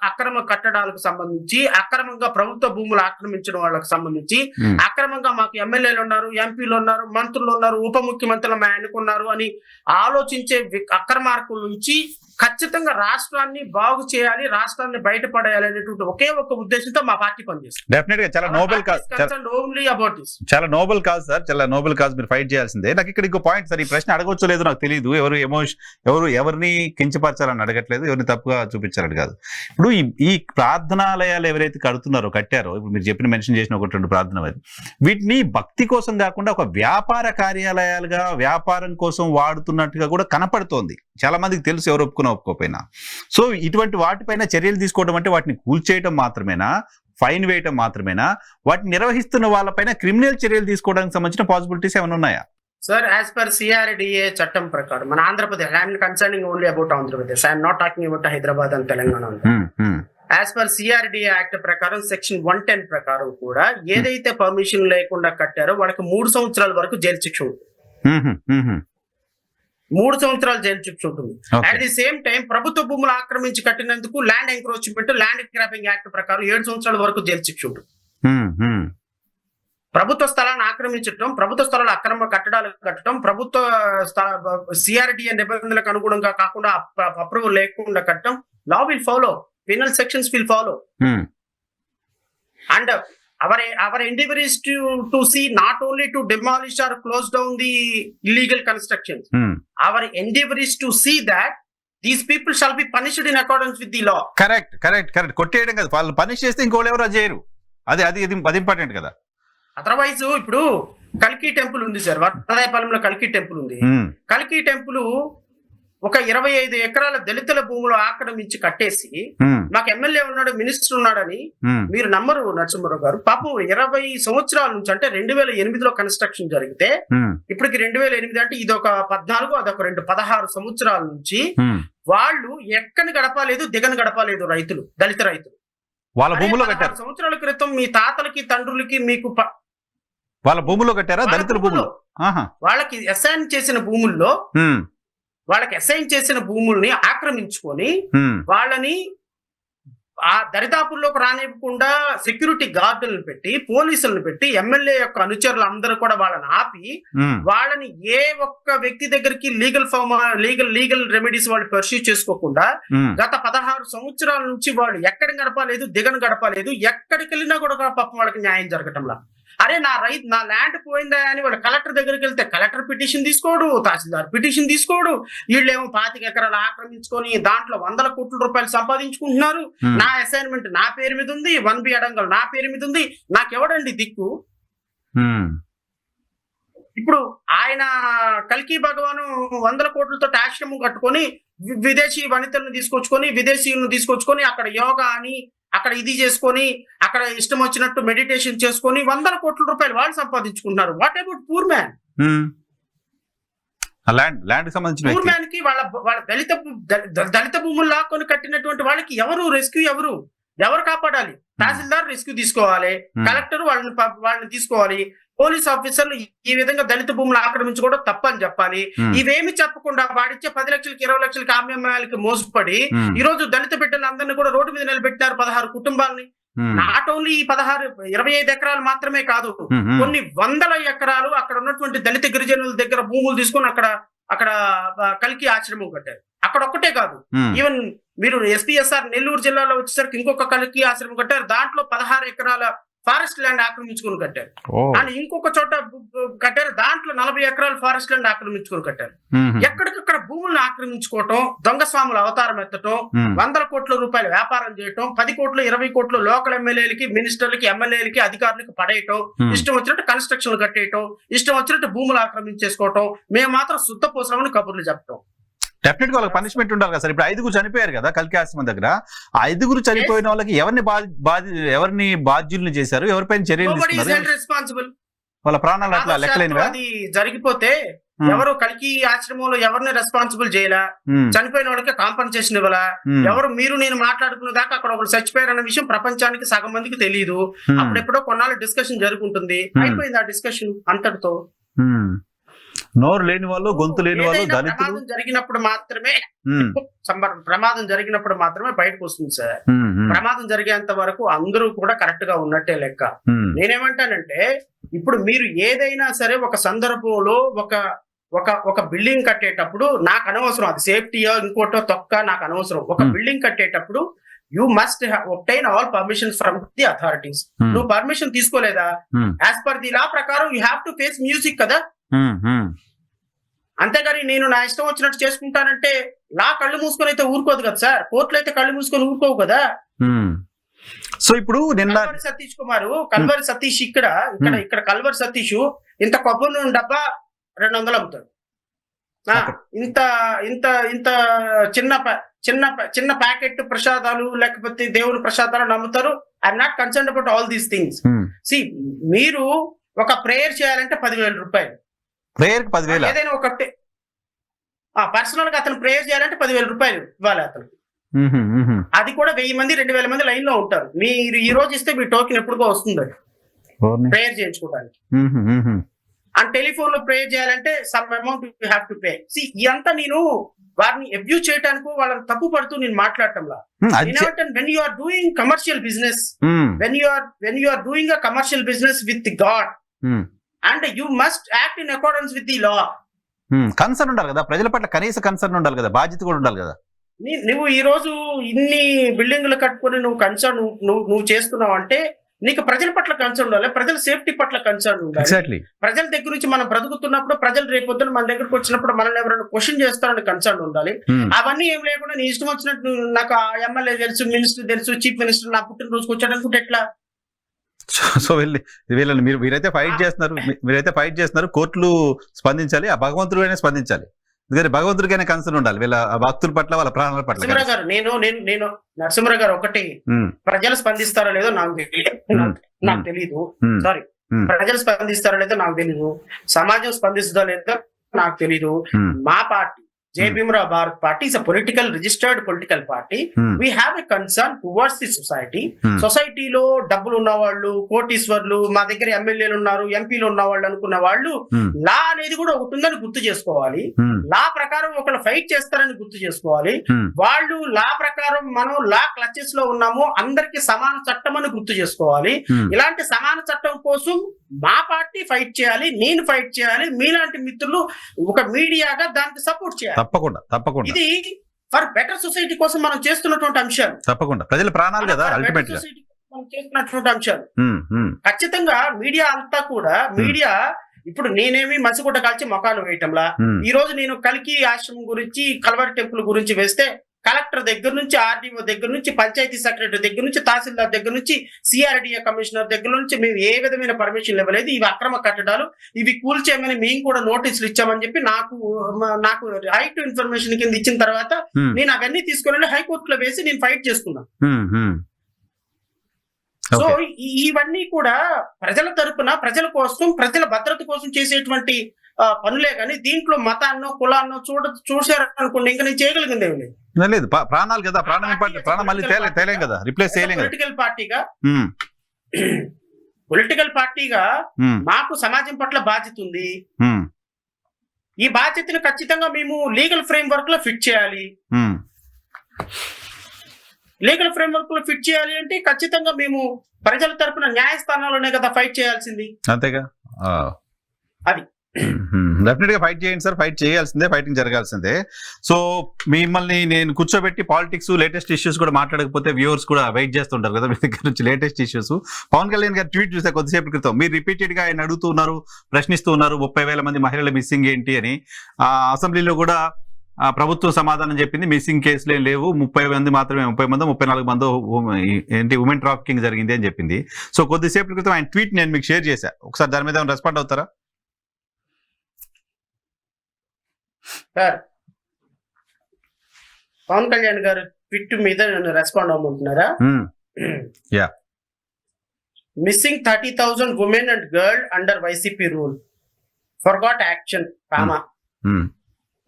అక్రమ కట్టడాలకు సంబంధించి, అక్రమంగా ప్రభుత్వ భూములు ఆక్రమించిన వాళ్ళకి సంబంధించి, అక్రమంగా మాకు ఎమ్మెల్యేలు ఉన్నారు, ఎంపీలు ఉన్నారు, మంత్రులు ఉన్నారు, ఉప ముఖ్యమంత్రులు ఆయనకున్నారు అని ఆలోచించే అక్రమార్కుల నుంచి ఖచ్చితంగా రాష్ట్రాన్ని బాగు చేయాలి, రాష్ట్రాన్ని బయటపడేయాలి అనేటువంటి ఒకే ఒక ఉద్దేశంతో మా పార్టీ పనిచేస్తుంది. డెఫినెట్ గా చాలా నోబెల్ కాజ్, చాలా నోబెల్ కాజ్ సార్, చాలా నోబెల్ కాజ్. మీరు ఫైట్ చేయాల్సిందే. నాకు ఇక్కడ ఇంకో పాయింట్ సార్, ఈ ప్రశ్న అడగొచ్చో లేదో నాకు తెలియదు. ఎవరిని కించపరచాలని అడగట్లేదు, ఎవరిని తప్పుగా చూపించాలని కాదు. ఇప్పుడు ఈ ప్రార్థనాలయాలు ఎవరైతే కట్టారో, ఇప్పుడు మీరు చెప్పిన మెన్షన్ చేసిన 1-2 ప్రార్థన, వీటిని భక్తి కోసం కాకుండా ఒక వ్యాపార కార్యాలయాలుగా, వ్యాపారం కోసం వాడుతున్నట్టుగా కూడా కనపడుతోంది. చాలా మందికి తెలుసు, ఎవరు ఒప్పుకోకపోయినా. సో ఇటువంటి వాటిపైన చర్యలు తీసుకోవడం అంటే వాటిని కూల్చేయటం మాత్రమేనా, ఫైన్ వేయటం మాత్రమేనా, వాటిని నిర్వహిస్తున్న వాళ్ళపైన క్రిమినల్ చర్యలు తీసుకోవడానికి సంబంధించిన పాసిబిలిటీస్ ఏమైనా ఉన్నాయా? సార్, యాజ్ పర్ సిఆర్డిఏ చట్టం ప్రకారం మన Andhra Pradesh, I'm concerning only about Andhra Pradesh, I'm not talking about Hyderabad and Telangana. As per CRDA act ప్రకారం సెక్షన్ 110 ప్రకారం కూడా ఏదైతే పర్మిషన్ లేకుండా కట్టారో వాళ్ళకి 3 సంవత్సరాల వరకు జైలు శిక్ష ఉంటుంది. 3 సంవత్సరాలు జైలు శిక్ష ఉంటుంది. అట్ ది సేమ్ టైం ప్రభుత్వ భూములు ఆక్రమించి కట్టినందుకు land encroachment, land grabbing act ప్రకారం 7 సంవత్సరాల వరకు జైలు శిక్ష ఉంటుంది. ప్రభుత్వ స్థలాన్ని ఆక్రమించడం, ప్రభుత్వ స్థలాలు అక్రమ కట్టడాలు కట్టడం, ప్రభుత్వ సిఆర్డిఏ నిబంధనలకు అనుగుణంగా కాకుండా అప్రూవల్ లేకుండా కట్టడం, law will follow, penal sections will follow. And our endeavor is to see not only to demolish or close down the illegal constructions. Our endeavor is to see that these people shall be punished in accordance with the law. Correct. కొట్టేయడం కదా, వాళ్ళు punish చేస్తే ఇంకోళ్ళు ఎవరు చేయరు. అది important కదా. Otherwise ఇప్పుడు కల్కి టెంపుల్ ఉంది సార్, వరదాయపాలెంలో కల్కి టెంపుల్ ఉంది. కల్కి టెంపుల్ ఒక 25 ఎకరాల దళితుల భూములు ఆక్రమించి కట్టేసి మాకు ఎమ్మెల్యే ఉన్నాడు, మినిస్టర్ ఉన్నాడని మీరు నమ్మరు నరసింహారావు గారు. పాపం 20 సంవత్సరాల నుంచి, అంటే 2008లో కన్స్ట్రక్షన్ జరిగితే ఇప్పటికి 2008 అంటే ఇది ఒక 14, అదొక 16 సంవత్సరాల నుంచి వాళ్ళు ఎక్కని గడపలేదు, దిగని గడపలేదు. రైతులు, దళిత రైతులు వాళ్ళ భూములో కట్టారు. సంవత్సరాల క్రితం మీ తాతలకి తండ్రులకి మీకు వాళ్ళ భూములో కట్టారా? దళితుల భూములు వాళ్ళకి అసైన్ చేసిన భూముల్ని ఆక్రమించుకొని వాళ్ళని ఆ దరిదాపుల్లోకి రానివ్వకుండా సెక్యూరిటీ గార్డులను పెట్టి, పోలీసులను పెట్టి, ఎమ్మెల్యే యొక్క అనుచరులు అందరూ కూడా వాళ్ళని ఆపి, వాళ్ళని ఏ ఒక్క వ్యక్తి దగ్గరికి లీగల్ రెమెడీస్ వాళ్ళు పర్సూ చేసుకోకుండా గత 16 సంవత్సరాల నుంచి వాళ్ళు ఎక్కడ గడపలేదు, దిగను గడపలేదు. ఎక్కడికి వెళ్ళినా కూడా పాపం వాళ్ళకి న్యాయం జరగటంలా. అరే నా ల్యాండ్ పోయిందా అని వాళ్ళు కలెక్టర్ దగ్గరికి వెళ్తే కలెక్టర్ పిటిషన్ తీసుకోడు, తహసీల్దార్ పిటిషన్ తీసుకోడు. వీళ్ళేమో 25 ఎకరాలు ఆక్రమించుకొని దాంట్లో 100 కోట్ల రూపాయలు సంపాదించుకుంటున్నారు. నా అసైన్మెంట్ నా పేరు మీద ఉంది, 1B అడంగల్ నా పేరు మీద ఉంది. నాకెవడండి దిక్కు? ఇప్పుడు ఆయన కల్కి భగవాను 100 కోట్లతో ఆశ్రమం కట్టుకొని విదేశీ వనితలను తీసుకొచ్చుకొని, విదేశీయులను తీసుకొచ్చుకొని అక్కడ యోగా అని అక్కడ ఇది చేసుకొని అక్కడ ఇష్టం వచ్చినట్టు మెడిటేషన్ చేసుకొని 100 కోట్ల రూపాయలు వాళ్ళు సంపాదించుకుంటున్నారు. What about poor man? Poor man కి వాళ్ళ దళిత భూములు లాక్కొని కట్టినటువంటి వాళ్ళకి ఎవరు రెస్క్యూ, ఎవరు కాపాడాలి? తహసీల్దార్ రెస్క్యూ తీసుకోవాలి, కలెక్టర్ వాళ్ళని తీసుకోవాలి, పోలీస్ ఆఫీసర్లు ఈ విధంగా దళిత భూములు ఆక్రమించుకోవడం తప్పని చెప్పాలి. ఇవేమి చెప్పకుండా వాడిచ్చే 10 లక్షలకి 20 లక్షలకి ఆమ్యాలకి మోసపడి ఈ రోజు దళిత బిడ్డలందరినీ కూడా రోడ్డు మీద నిలబెట్టారు, 16 కుటుంబాలని. నాట్ ఓన్లీ 25 ఎకరాలు మాత్రమే కాదు, కొన్ని వందల ఎకరాలు అక్కడ ఉన్నటువంటి దళిత గిరిజనుల దగ్గర భూములు తీసుకొని అక్కడ కల్కి ఆశ్రమం కట్టారు. అక్కడ ఒక్కటే కాదు, ఈవెన్ మీరు SPSR నెల్లూరు జిల్లాలో వచ్చేసరికి ఇంకొక కల్కి ఆశ్రమం కట్టారు. దాంట్లో 16 ఎకరాల ఫారెస్ట్ ల్యాండ్ ఆక్రమించుకొని కట్టారు. అని ఇంకొక చోట కట్టారు, దాంట్లో 40 ఎకరాలు ఫారెస్ట్ ల్యాండ్ ఆక్రమించుకొని కట్టారు. ఎక్కడికక్కడ భూములను ఆక్రమించుకోవటం, దొంగ స్వాముల అవతారం ఎత్తటం, 100 కోట్ల రూపాయల వ్యాపారం చేయటం, 10 కోట్లు 20 కోట్లు లోకల్ ఎమ్మెల్యేలకి, మినిస్టర్లకి, ఎమ్మెల్యేలకి, అధికారులకి పడేయటం, ఇష్టం వచ్చినట్టు కన్స్ట్రక్షన్ కట్టేయటం, ఇష్టం వచ్చినట్టు భూములు ఆక్రమించేసుకోవటం, మేము మాత్రం శుద్ధ పోసలమని కబుర్లు చెప్పటం. డెఫినెట్ గా వాళ్ళకి పనిష్మెంట్ ఉండాలి కదా సార్. ఇప్పుడు 5 చనిపోయారు కదా కల్కి ఆశ్రమం దగ్గర. 5 చనిపోయిన వాళ్ళకి ఎవరిని బాధ్యుల్ని చేశారు, ఎవరిపైన చర్యలు రెస్పాన్సిబుల్? వాళ్ళ ప్రాణాలు అట్లా లెక్కలేనివా? అది జరిగిపోతే ఎవరు కల్కి ఆశ్రమంలో ఎవరిని రెస్పాన్సిబుల్ చేయలా, చనిపోయిన వాళ్ళకి కాంపన్సేషన్ ఇవ్వాలా, ఎవరు మీరు నేను మాట్లాడుకునే దాకా అక్కడ ఒకరు చచ్చిపోయారన్న విషయం ప్రపంచానికి సగం మందికి తెలియదు. అప్పుడెప్పుడో కొన్నాళ్ళు డిస్కషన్ జరుగుంటుంది, అయిపోయింది ఆ డిస్కషన్ అంతటితో. నోరు లేని వాళ్ళు, గొంతు లేని వాళ్ళు, ప్రమాదం జరిగినప్పుడు మాత్రమే బయటకు వస్తుంది సార్. ప్రమాదం జరిగేంత వరకు అందరూ కూడా కరెక్ట్ గా ఉన్నట్టే లెక్క. నేనేమంటానంటే, ఇప్పుడు మీరు ఏదైనా సరే ఒక సందర్భంలో ఒక బిల్డింగ్ కట్టేటప్పుడు నాకు అనవసరం, అది సేఫ్టీయో ఇంకోటో తొక్క నాకు అనవసరం. ఒక బిల్డింగ్ కట్టేటప్పుడు you must obtain all permissions from the authorities. నువ్వు పర్మిషన్ తీసుకోలేదా, యాజ్ పర్ ది లా ప్రకారం you have to face music కదా. అంతేగాని నేను నా ఇష్టం వచ్చినట్టు చేసుకుంటానంటే లా కళ్ళు మూసుకొని అయితే ఊరుకోదు కదా సార్. కోర్టులు అయితే కళ్ళు మూసుకొని ఊరుకోవు కదా. సో ఇప్పుడు సతీష్ కుమార్, కల్వరి సతీష్ ఇక్కడ కల్వరి సతీష్ ఇంత కొబ్బరి నూనె డబ్బా 200 అమ్ముతాడు. ఇంత ఇంత ఇంత చిన్న చిన్న చిన్న ప్యాకెట్ ప్రసాదాలు లేకపోతే దేవుని ప్రసాదాలు నమ్ముతారు. I'm not concern about all these things. See, మీరు ఒక ప్రేయర్ చేయాలంటే 10,000 రూపాయలు. ప్రేయర్ 10,000? ఏదైనా ఒకటి పర్సనల్ గా అతను ప్రేయర్ చేయాలంటే 10,000 రూపాయలు ఇవ్వాలి అతనికి. అది కూడా 1000 మంది 2,000 మంది లైన్ లో ఉంటారు. మీరు ఈ రోజు ఇస్తే మీ టోకెన్ ఎప్పుడుకో వస్తుంది ప్రేయర్ చేయించుకోవడానికి. అండ్ టెలిఫోన్ లో ప్రేయర్ చేయాలంటే some amount you have to pay. See, ఇదంతా నేను వారిని అబ్యూజ్ చేయడానికి, వాళ్ళని తప్పు పడుతూ నేను మాట్లాడటంలా. when you are doing commercial business, when you are doing a commercial business with God, and you must act in accordance with the law. Concern ఉండాలి కదా, ప్రజల పట్ల కనీస కన్సర్న్ ఉండాలి కదా, బాధ్యత కూడా ఉండాలి కదా. నువ్వు ఈ రోజు ఇన్ని బిల్డింగ్లు కట్టుకుని నువ్వు కన్సర్న్ నువ్వు చేస్తున్నావు అంటే నీకు ప్రజల పట్ల కన్సర్న్ ఉండాలి, ప్రజల సేఫ్టీ పట్ల కన్సర్న్ ఉండాలి. ప్రజల దగ్గర నుంచి మనం బ్రతుకుతున్నప్పుడు, ప్రజలు రేపొద్దున మన దగ్గరకు వచ్చినప్పుడు మనల్ని ఎవరైనా క్వశ్చన్ చేస్తారని కన్సర్న్ ఉండాలి. అవన్నీ ఏం లేకుండా నీ ఇష్టం వచ్చినట్టు నాకు ఎమ్మెల్యే తెలుసు, మినిస్టర్ తెలుసు, చీఫ్ మినిస్టర్ నా పుట్టినరోజుకి వచ్చాడు అనుకుంటే ఎట్లా? సో వీళ్ళని మీరైతే ఫైట్ చేస్తున్నారు, కోర్టులు స్పందించాలి, ఆ భగవంతుడిగానే స్పందించాలి. ఎందుకంటే భగవంతుడికైనా కన్సర్న్ ఉండాలి వీళ్ళ భక్తుల పట్ల, వాళ్ళ ప్రాణాల పట్ల. నేను నరసింహరావు గారు ఒకటి, ప్రజలు స్పందిస్తారో లేదో నాకు తెలియదు. సారీ, ప్రజలు స్పందిస్తారో లేదో నాకు తెలీదు, సమాజం స్పందిస్తుందో లేదో నాకు తెలీదు. మా party Jai Bhimrao Bharat Party is a registered political party. We have a concern towards the society. సొసైటీలో డబ్బులు ఉన్న వాళ్ళు, కోటీశ్వర్లు, మా దగ్గర ఎమ్మెల్యేలు ఉన్నారు, ఎంపీలు ఉన్న వాళ్ళు అనుకున్న వాళ్ళు లా అనేది కూడా ఒకటి ఉందని గుర్తు చేసుకోవాలి. లా ప్రకారం ఒకళ్ళు ఫైట్ చేస్తారని గుర్తు చేసుకోవాలి. వాళ్ళు లా ప్రకారం మనం లా క్లచెస్ లో ఉన్నాము, అందరికి సమాన చట్టం అని గుర్తు చేసుకోవాలి. ఇలాంటి సమాన చట్టం కోసం మా పార్టీ ఫైట్ చేయాలి, నేను ఫైట్ చేయాలి, మీలాంటి మిత్రులు ఒక మీడియాగా దానికి సపోర్ట్ చేయాలి. తప్పకుండా ఇది ఫర్ బెటర్ సొసైటీ కోసం మనం చేస్తున్నటువంటి అంశాలు. తప్పకుండా ప్రజల ప్రాణాలు కదా అల్టిమేట్ గా మనం చేస్తున్నటువంటి అంశాలు. ఖచ్చితంగా మీడియా అంతా కూడా ఇప్పుడు నేనేమి మసిగుడ్డ కాల్చి మొఖాలు వేయటంలా, ఈ రోజు నేను కల్కి ఆశ్రమం గురించి, కల్వరి టెంపుల్ గురించి వేస్తే కలెక్టర్ దగ్గర నుంచి, ఆర్డీఓ దగ్గర నుంచి, పంచాయతీ సెక్రటరీ దగ్గర నుంచి, తహసీల్దార్ దగ్గర నుంచి, సిఆర్డిఏ కమిషనర్ దగ్గర నుంచి మేము ఏ విధమైన పర్మిషన్ ఇవ్వలేదు, ఇవి అక్రమ కట్టడాలు, ఇవి కూల్చేయమని మేము కూడా నోటీసులు ఇచ్చామని చెప్పి నాకు రైట్ టు ఇన్ఫర్మేషన్ కింద ఇచ్చిన తర్వాత నేను అవన్నీ తీసుకుని హైకోర్టులో వేసి నేను ఫైట్ చేసుకున్నాను. సో ఇవన్నీ కూడా ప్రజల తరపున, ప్రజల కోసం, ప్రజల భద్రత కోసం చేసేటువంటి పనులే కానీ దీంట్లో మతాన్నో కులాన్నో చూసారు అనుకోండి ఇంకా నేను చేయగలిగింది ఏమి లేదు. ప్రాణాలు కదా, ప్రాణం మళ్ళీ తేలేం కదా, రిప్లేస్ చేయలేం. పొలిటికల్ పార్టీగా మాకు సమాజం పట్ల బాధ్యత ఉంది. ఈ బాధ్యతను ఖచ్చితంగా మేము లీగల్ ఫ్రేమ్ వర్క్ లో ఫిట్ చేయాలి. లీగల్ ఫ్రేమ్ వర్క్ లో ఫిట్ చేయాలి అంటే ఖచ్చితంగా మేము ప్రజల తరపున న్యాయస్థానాల్లోనే కదా ఫైట్ చేయాల్సింది. అంతేగా, అది డెఫినెట్ గా ఫైట్ చేయండి సార్, ఫైట్ చేయాల్సిందే, ఫైటింగ్ జరగాల్సిందే. సో మిమ్మల్ని నేను కూర్చోబెట్టి పాలిటిక్స్, లేటెస్ట్ ఇష్యూస్ కూడా మాట్లాడకపోతే వ్యూవర్స్ కూడా వెయిట్ చేస్తుంటారు కదా మీ దగ్గర నుంచి లేటెస్ట్ ఇష్యూస్. పవన్ కళ్యాణ్ గారు ట్వీట్ చూసే కొద్దిసేపు క్రితం మీరు రిపీటెడ్ గా ఆయన అడుగుతున్నారు, ప్రశ్నిస్తున్నారు 30,000 మంది మహిళల మిస్సింగ్ ఏంటి అని. అసెంబ్లీలో కూడా ప్రభుత్వం సమాధానం చెప్పింది, మిస్సింగ్ కేసులు ఏం లేవు, 30 మంది మాత్రమే, 30 మందో 34 మందో ఏంటి ఉమెన్ ట్రాఫికింగ్ జరిగింది అని చెప్పింది. సో కొద్దిసేపు క్రితం ఆయన ట్వీట్ నేను మీకు షేర్ చేశా, ఒకసారి దాని మీద రెస్పాండ్ అవుతారా? సార్, పవన్ కళ్యాణ్ గారు ట్వీట్ మీద నన్ను రెస్పాండ్ అవ్వమంటున్నారా? Missing 30,000 women and girls under YCP rule. Forgot action, comma.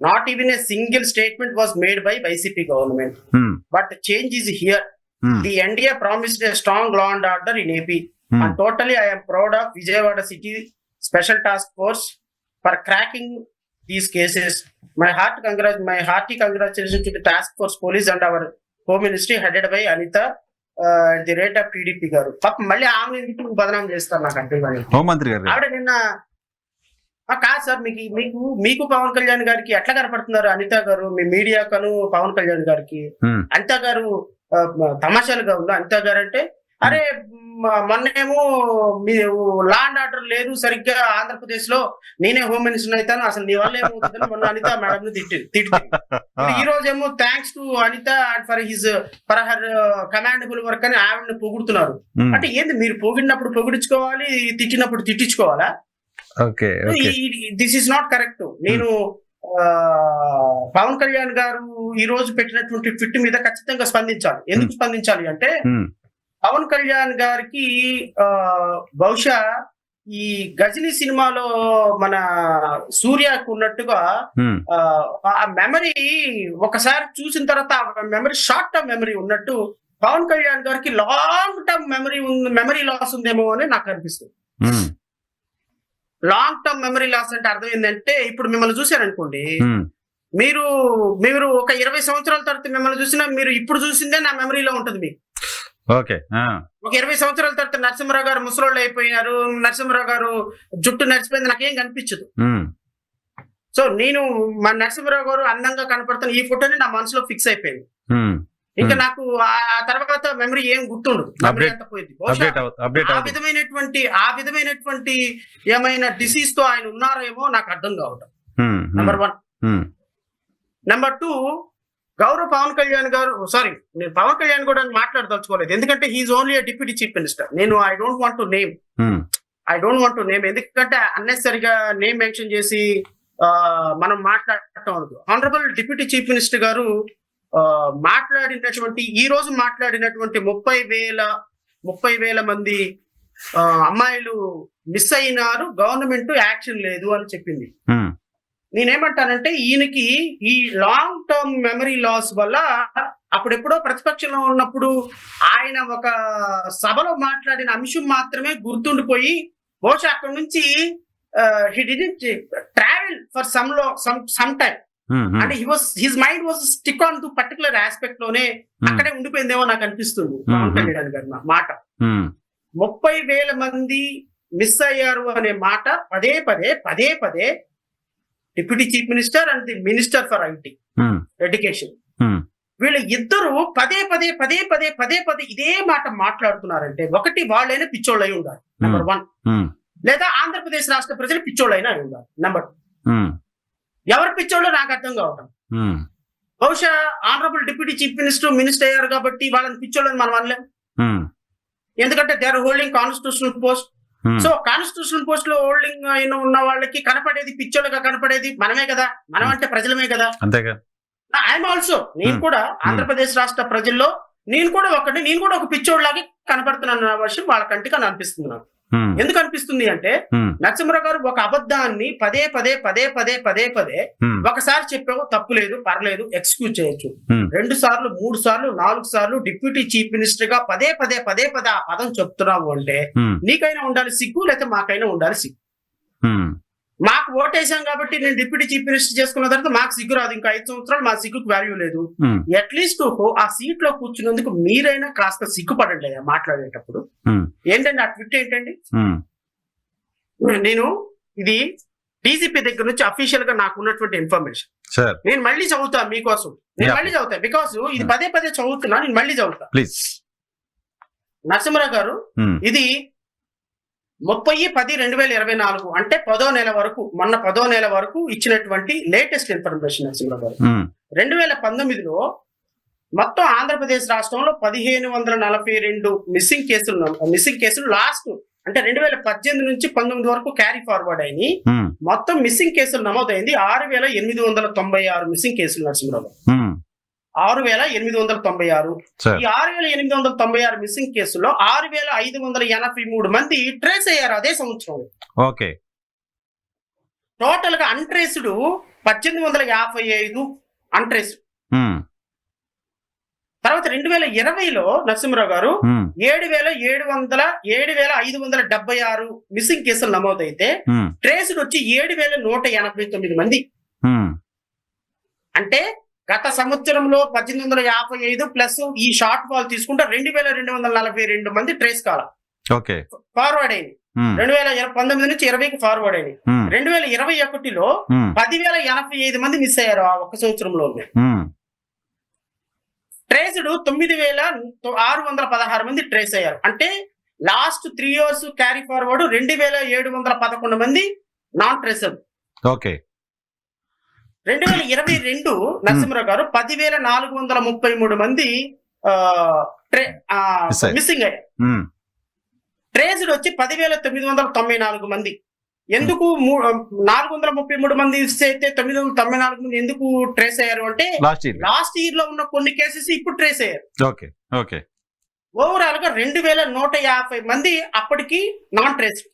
Not even a single statement was made by YCP government. But the change is here. The NDA promised a strong law and order in AP. And totally I am proud of Vijayawada City Special Task Force for cracking these cases. My hearty congratulations to the task force police and our home ministry headed by Anita at the rate of TDP garu. పాపం మళ్ళీ ఆమె ఎందుకు బదనాం చేస్తారు నాకు అంటే హోంమంత్రి గారు ఆవిడ నిన్న కాదు సార్, మీకు పవన్ కళ్యాణ్ గారికి ఎట్లా కనపడుతున్నారు అనిత గారు? మీ మీడియా కను పవన్ కళ్యాణ్ గారికి అనిత గారు తమాషాలుగా ఉందా? అనిత గారు అంటే అరే మొన్నేమో మీ లా అండ్ ఆర్డర్ లేదు సరిగ్గా ఆంధ్రప్రదేశ్ లో, నేనే హోమ్ మినిస్టర్ అవుతాను, అసలు నీ వల్ల ఏమవుతుందని మొన్న అనిత మేడం తిట్టి ఈ రోజేమో thanks to Anitha for her commendable work అని ఆవిడని పొగుడుతున్నారు. అంటే ఏంది, మీరు పొగిడినప్పుడు పొగిడించుకోవాలి, తిట్టినప్పుడు తిట్టించుకోవాలా? This is not correct. నేను పవన్ కళ్యాణ్ గారు ఈ రోజు పెట్టినటువంటి ట్విట్ మీద ఖచ్చితంగా స్పందించాలి. ఎందుకు స్పందించాలి అంటే పవన్ కళ్యాణ్ గారికి బహుశా ఈ గజనీ సినిమాలో మన సూర్యకు ఉన్నట్టుగా ఆ మెమరీ ఒకసారి చూసిన తర్వాత ఆ మెమరీ షార్ట్ టర్మ్ మెమరీ ఉన్నట్టు పవన్ కళ్యాణ్ గారికి లాంగ్ టర్మ్ మెమరీ లాస్ ఉందేమో అని నాకు అనిపిస్తుంది. లాంగ్ టర్మ్ మెమరీ లాస్ అంటే అర్థం ఏంటంటే, ఇప్పుడు మిమ్మల్ని చూశారనుకోండి, మీరు ఒక 20 సంవత్సరాల తర్వాత మిమ్మల్ని చూసినా మీరు ఇప్పుడు చూసిందే నా మెమరీలో ఉంటుంది మీకు. ఒక 20 సంవత్సరాల తర్వాత నరసింహరావు గారు ముసలోళ్ళు అయిపోయినారు, నరసింహరావు గారు జుట్టు నడిచిపోయింది, నాకేం కనిపించదు. సో నేను మా నరసింహరావు గారు అందంగా కనపడుతున్న ఈ ఫోటోని నా మనసులో ఫిక్స్ అయిపోయింది. ఇంకా నాకు ఆ తర్వాత మెమరీ ఏం గుర్తుండదు, మెమరీ అంతా పోయింది. ఆ విధమైనటువంటి ఏమైనా డిసీజ్ తో ఆయన ఉన్నారేమో నాకు అర్థం కావటం నెంబర్ 1. నెంబర్ 2, గౌరవ్ పవన్ కళ్యాణ్ గారు, సారీ నేను పవన్ కళ్యాణ్ కూడా మాట్లాడదలుచుకోలేదు, ఎందుకంటే he is only deputy chief minister. నేను I don't want to name, ఎందుకంటే అన్నెసరిగా నేమ్ మెన్షన్ చేసి మనం మాట్లాడటం అనదు. ఆనరబుల్ డిప్యూటీ చీఫ్ మినిస్టర్ గారు ఈ రోజు మాట్లాడినటువంటి 30,000 మంది అమ్మాయిలు మిస్ అయినారు, గవర్నమెంట్ యాక్షన్ లేదు అని చెప్పింది. నేనేమంటానంటే ఈయనకి ఈ లాంగ్ టర్మ్ మెమరీ లాస్ వల్ల అప్పుడెప్పుడో ప్రతిపక్షంలో ఉన్నప్పుడు ఆయన ఒక సభలో మాట్లాడిన అంశం మాత్రమే గుర్తుండిపోయి బహుశా అక్కడి నుంచి he didn't travel for some time. అంటే his mind was stick on to particular aspect లోనే అక్కడే ఉండిపోయిందేమో నాకు అనిపిస్తుంది పవన్ కళ్యాణ్ గారి మాట. 30,000 మంది మిస్ అయ్యారు అనే మాట పదే పదే deputy chief minister and the minister for IT education వీళ్ళ ఇద్దరు పదే పదే ఇదే మాట మాట్లాడుతున్నారంటే ఒకటి వాళ్ళైనా పిచ్చోళ్ళు అయి ఉండాలి నెంబర్ 1, లేదా ఆంధ్రప్రదేశ్ రాష్ట్ర ప్రజలు పిచ్చోళ్ళైనా అయి ఉండాలి నెంబర్ 2. ఎవరు పిచ్చోళ్ళు నాకు అర్థం కావటం. బహుశా ఆనరబుల్ డిప్యూటీ చీఫ్ మినిస్టర్ అయ్యారు కాబట్టి వాళ్ళని పిచ్చోళ్ళని మనం అనలేం, ఎందుకంటే they are holding constitutional post. So constitutional post లో హోల్డింగ్ అయిన ఉన్న వాళ్ళకి కనపడేది పిచ్చోళ్ళగా కనపడేది మనమే కదా, మనం అంటే ప్రజలమే కదా. అంతేగా ఐఎమ్ ఆల్సో, నేను కూడా ఆంధ్రప్రదేశ్ రాష్ట్ర ప్రజల్లో నేను కూడా ఒక పిచ్చోడ్లాగే కనపడుతున్నాను అన్న విషయం వాళ్ళ కంటికి అని అనిపిస్తుంది నాకు. ఎందుకు అనిపిస్తుంది అంటే నరసింహరావు గారు ఒక అబద్ధాన్ని పదే ఒకసారి చెప్పావు తప్పు లేదు, పర్లేదు, ఎక్స్క్యూజ్ చేయొచ్చు. 2 సార్లు 3 సార్లు 4 సార్లు డిప్యూటీ చీఫ్ మినిస్టర్ గా పదే ఆ పదం చెప్తున్నావు అంటే నీకైనా ఉండాలి సిగ్గు, లేకపోతే మాకైనా ఉండాలి సిగ్గు. మాకు ఓటేసాం కాబట్టి నేను డిప్యూటీ చీఫ్ మినిస్టర్ చేసుకున్న తర్వాత మాకు సిగ్గు రాదు, ఇంకా 5 సంవత్సరాలు మా సిగ్గుకు వాల్యూ లేదు. అట్లీస్ట్ ఆ సీట్ లో కూర్చున్నందుకు మీరైనా కాస్త సిగ్గుపడండి మాట్లాడేటప్పుడు. ఏంటండి ఆ ట్విట్ ఏంటండి? నేను ఇది డీజీపీ దగ్గర నుంచి అఫీషియల్ గా నాకు ఉన్నటువంటి ఇన్ఫర్మేషన్ నేను మళ్ళీ చదువుతా మీకోసం, బికాస్ ఇది పదే చదువుతున్నా, నేను మళ్ళీ చదువుతా ప్లీజ్. నరసింహరావు గారు ఇది 30/10/2024 అంటే 10వ నెల వరకు, మొన్న 10వ నెల వరకు ఇచ్చినటువంటి లేటెస్ట్ ఇన్ఫర్మేషన్ నరసింహరావు గారు. 2019లో మొత్తం ఆంధ్రప్రదేశ్ రాష్ట్రంలో 1542 మిస్సింగ్ కేసులు లాస్ట్ అంటే 2018 నుంచి 19 వరకు క్యారీ ఫార్వర్డ్ అయినాయి. మొత్తం మిస్సింగ్ కేసులు నమోదైంది 6,896 మిస్సింగ్ కేసులు నరసింహరావు గారు. 6,896. ఈ 6,896 మిస్సింగ్ కేసుల్లో 6,583 మంది ట్రేస్ అయ్యారు అదే సంవత్సరం. ఓకే, టోటల్ గా అన్ట్రేస్డ్ 1,855 అన్ట్రేస్డ్. తర్వాత 2020లో నరసింహరావు గారు 7,576 మిస్సింగ్ కేసులు నమోదైతే ట్రేస్డ్ వచ్చి 7,189 మంది. అంటే గత సంవత్సరంలో 1,855 ప్లస్ ఈ షార్ట్ ఫాల్ తీసుకుంటే 2,242 మంది ట్రేస్ కాలం ఫార్వర్డ్ అయింది. 2019 నుంచి 20కి ఫార్వర్డ్ అయింది. 2021లో 10,085 మంది మిస్ అయ్యారు ఆ ఒక్క సంవత్సరంలో. ట్రేస్డ్ 9,616 మంది ట్రేస్ అయ్యారు. అంటే లాస్ట్ 3 years క్యారీ ఫార్వర్డ్ 2,711 మంది నాన్ ట్రేసబుల్. ఓకే, 2022 నరసింహరావు గారు 10,433 మంది మిస్సింగ్ అయ్యారు. ట్రేస్డ్ వచ్చి 10,994 మంది. ఎందుకు 433 మంది అయితే 994 మంది ఎందుకు ట్రేస్ అయ్యారు అంటే లాస్ట్ ఇయర్ లో ఉన్న కొన్ని కేసెస్ ఇప్పుడు ట్రేస్ అయ్యారు. ఓవరాల్ గా 2,150 మంది అప్పటికి నాన్ ట్రేస్డ్.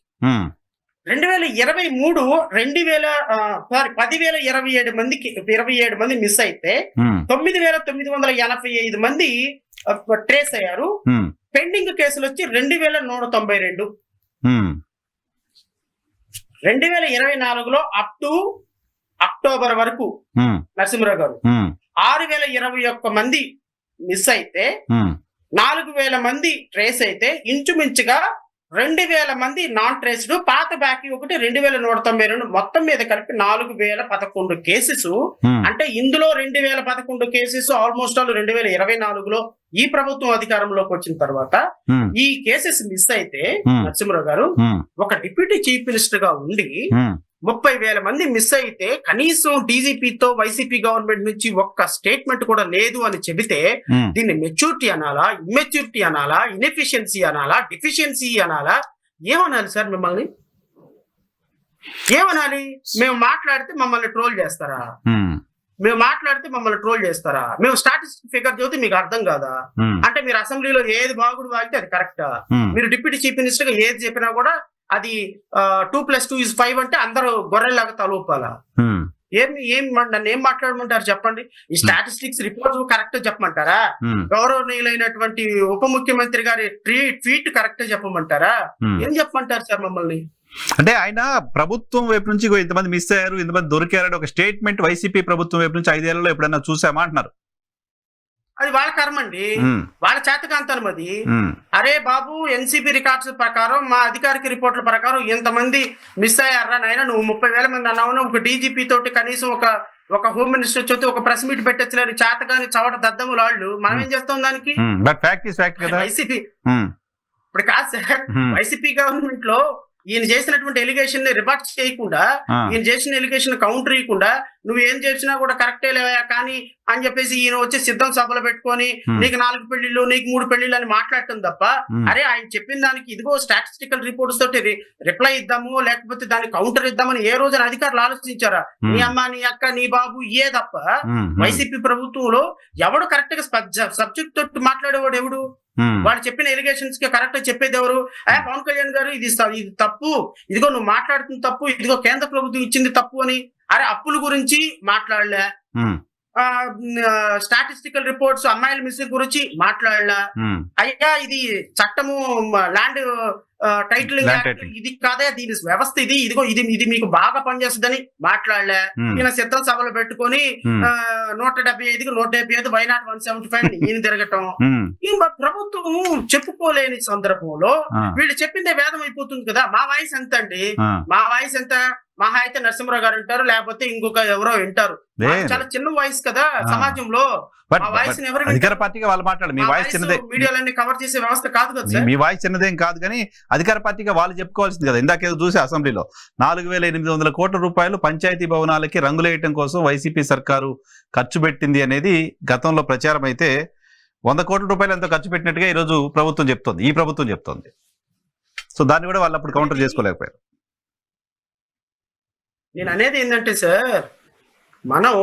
2023 10,027 మందికి 27 మంది మిస్ అయితే 9,985 మంది ట్రేస్ అయ్యారు. పెండింగ్ కేసులు వచ్చి 2,192. 2024లో అప్ టు అక్టోబర్ వరకు నరసింహరావు గారు 6,021 మంది మిస్ అయితే 4,000 మంది ట్రేస్ అయితే ఇంచుమించుగా 2,000 మంది నాన్ ట్రేస్డ్. పాత బాకీ ఒకటి 2,192. మొత్తం మీద కలిపి 4,011 కేసెస్. అంటే ఇందులో 2,011 కేసెస్ ఆల్మోస్ట్ ఆల్ 2024లో ఈ ప్రభుత్వం అధికారంలోకి వచ్చిన తర్వాత ఈ కేసెస్ మిస్ అయితే నరసింహరావు గారు ఒక డిప్యూటీ చీఫ్ మినిస్టర్ గా ఉండి 30,000 మంది మిస్ అయితే కనీసం డీజీపీతో వైసీపీ గవర్నమెంట్ నుంచి ఒక్క స్టేట్మెంట్ కూడా లేదు అని చెబితే దీన్ని మెచ్యూరిటీ అనాలా, ఇమ్మెచ్యూరిటీ అనాలా, ఇన్ఎఫిషియన్సీ అనాలా, డిఫిషియన్సీ అనాలా, ఏమనాలి సార్? మిమ్మల్ని ఏమనాలి? మేము మాట్లాడితే మమ్మల్ని ట్రోల్ చేస్తారా? మేము స్టాటిస్టిక్ ఫిగర్ చదివితే మీకు అర్థం కాదా? అంటే మీరు అసెంబ్లీలో ఏది బాగుడు వాగితే అది కరెక్టా? మీరు డిప్యూటీ చీఫ్ మినిస్టర్ గా ఏది చెప్పినా కూడా అది 2+2 is 5 అంటే అందరూ గొర్రెలాగా తలూపాలా? నన్ను ఏం మాట్లాడమంటారు చెప్పండి? ఈ స్టాటిస్టిక్స్ రిపోర్ట్ కరెక్ట్ చెప్పమంటారా? గౌరవనీయులైనటువంటి ఉప ముఖ్యమంత్రి గారి ట్వీట్ కరెక్ట్ చెప్పమంటారా? ఏం చెప్పమంటారు సార్ మమ్మల్ని? అంటే ఆయన ప్రభుత్వం వైపు నుంచి ఇంతమంది మిస్ అయ్యారు, ఇంతమంది దొరికారని ఒక స్టేట్మెంట్ వైసీపీ ప్రభుత్వం వైపు నుంచి 5 ఏళ్లలో ఎప్పుడైనా చూసామా అంటున్నారు. అది వాళ్ళ కర్మండి, వాళ్ళ చేతకాంతనం అది. అరే బాబు, ఎన్సీబీ రికార్డ్స్ ప్రకారం, మా అధికారిక రిపోర్ట్ల ప్రకారం ఇంతమంది మిస్ అయ్యారా నాయన, నువ్వు 30,000 మంది అన్నావు. ఒక డీజీపీ తోటి కనీసం ఒక హోమ్ మినిస్టర్ వచ్చి ఒక ప్రెస్ మీట్ పెట్టచ్చు. చేతగాని చవట దద్దములు వాళ్ళు. మనం ఏం చేస్తాం దానికి? వైసీపీ ఇప్పుడు కాదు సార్, వైసీపీ గవర్నమెంట్ లో ఈయన చేసినటువంటి ఎలిగేషన్ ని రివర్ట్ చేయకుండా, ఈయన చేసిన ఎలిగేషన్ కౌంటర్ ఇవ్వకుండా, నువ్వు ఏం చేసినా కూడా కరెక్టే లేవా కానీ అని చెప్పేసి ఈయన వచ్చి సిద్ధం సభలు పెట్టుకొని నీకు 4 పెళ్లిళ్ళు, నీకు 3 పెళ్లిళ్ళు అని మాట్లాడటం తప్ప, అరే ఆయన చెప్పిన దానికి ఇదిగో స్టాటిస్టికల్ రిపోర్ట్స్ తోటి రిప్లై ఇద్దాము, లేకపోతే దానికి కౌంటర్ ఇద్దామని ఏ రోజున అధికారులు ఆలోచించారా? నీ అమ్మ, నీ అక్క, నీ బాబు ఏ తప్ప వైసీపీ ప్రభుత్వంలో ఎవడు కరెక్ట్ గా సబ్జెక్ట్ తోటి మాట్లాడేవాడు ఎవడు? వాడు చెప్పిన ఎలిగేషన్స్ కి కరెక్ట్ చెప్పేది ఎవరు? పవన్ కళ్యాణ్ గారు ఇది తప్పు, ఇదిగో నువ్వు మాట్లాడుతున్న తప్పు, ఇదిగో కేంద్ర ప్రభుత్వం ఇచ్చింది తప్పు అని. అరే అప్పుల గురించి మాట్లాడలే, స్టాటిస్టికల్ రిపోర్ట్స్ అమ్మాయిల మిస్సింగ్ గురించి మాట్లాడలా. అయ్యా ఇది చట్టము, ల్యాండ్ టైటిలింగ్ యాక్ట్ ఇది కాదా, దీని వ్యవస్థ ఇది, ఇదిగో ఇది మీకు బాగా పనిచేస్తుందని మాట్లాడలే. ఈయన సిద్ధం సభలు పెట్టుకొని 175కి 175 వైనాట్ 175 ఈయన తిరగటం. ప్రభుత్వం చెప్పుకోలేని సందర్భంలో వీళ్ళు చెప్పిందే వేదం అయిపోతుంది కదా. మా వాయిస్ ఎంత అండి? మా వాయిస్ ఎంత? మహా అయితే నరసింహరావు గారు వింటారు, లేకపోతే ఇంకొక ఎవరో వింటారు. చాలా చిన్న వాయిస్ కదా సమాజంలో. అధికార పార్టీగా వాళ్ళు మాట్లాడారు, మీ వాయిస్ చిన్నదే, మీడియాలన్నీ కవర్ చేసే వ్యవస్థ కాదు కదా. మీ వాయిస్ చిన్నదేం కాదు, కానీ అధికార పార్టీగా వాళ్ళు చెప్పుకోవాల్సింది కదా. ఇందాకేదో చూసి అసెంబ్లీలో 4,800 కోట్ల రూపాయలు పంచాయతీ భవనాలకి రంగులేయటం కోసం వైసీపీ సర్కారు ఖర్చు పెట్టింది అనేది గతంలో ప్రచారం అయితే 100 కోట్ల రూపాయలు ఎంతో ఖర్చు పెట్టినట్టుగా ఈరోజు ప్రభుత్వం చెప్తోంది, ఈ ప్రభుత్వం చెప్తోంది. సో దాన్ని కూడా వాళ్ళు అప్పుడు కౌంటర్ చేసుకోలేకపోయారు. నేను అనేది ఏంటంటే సార్, మనం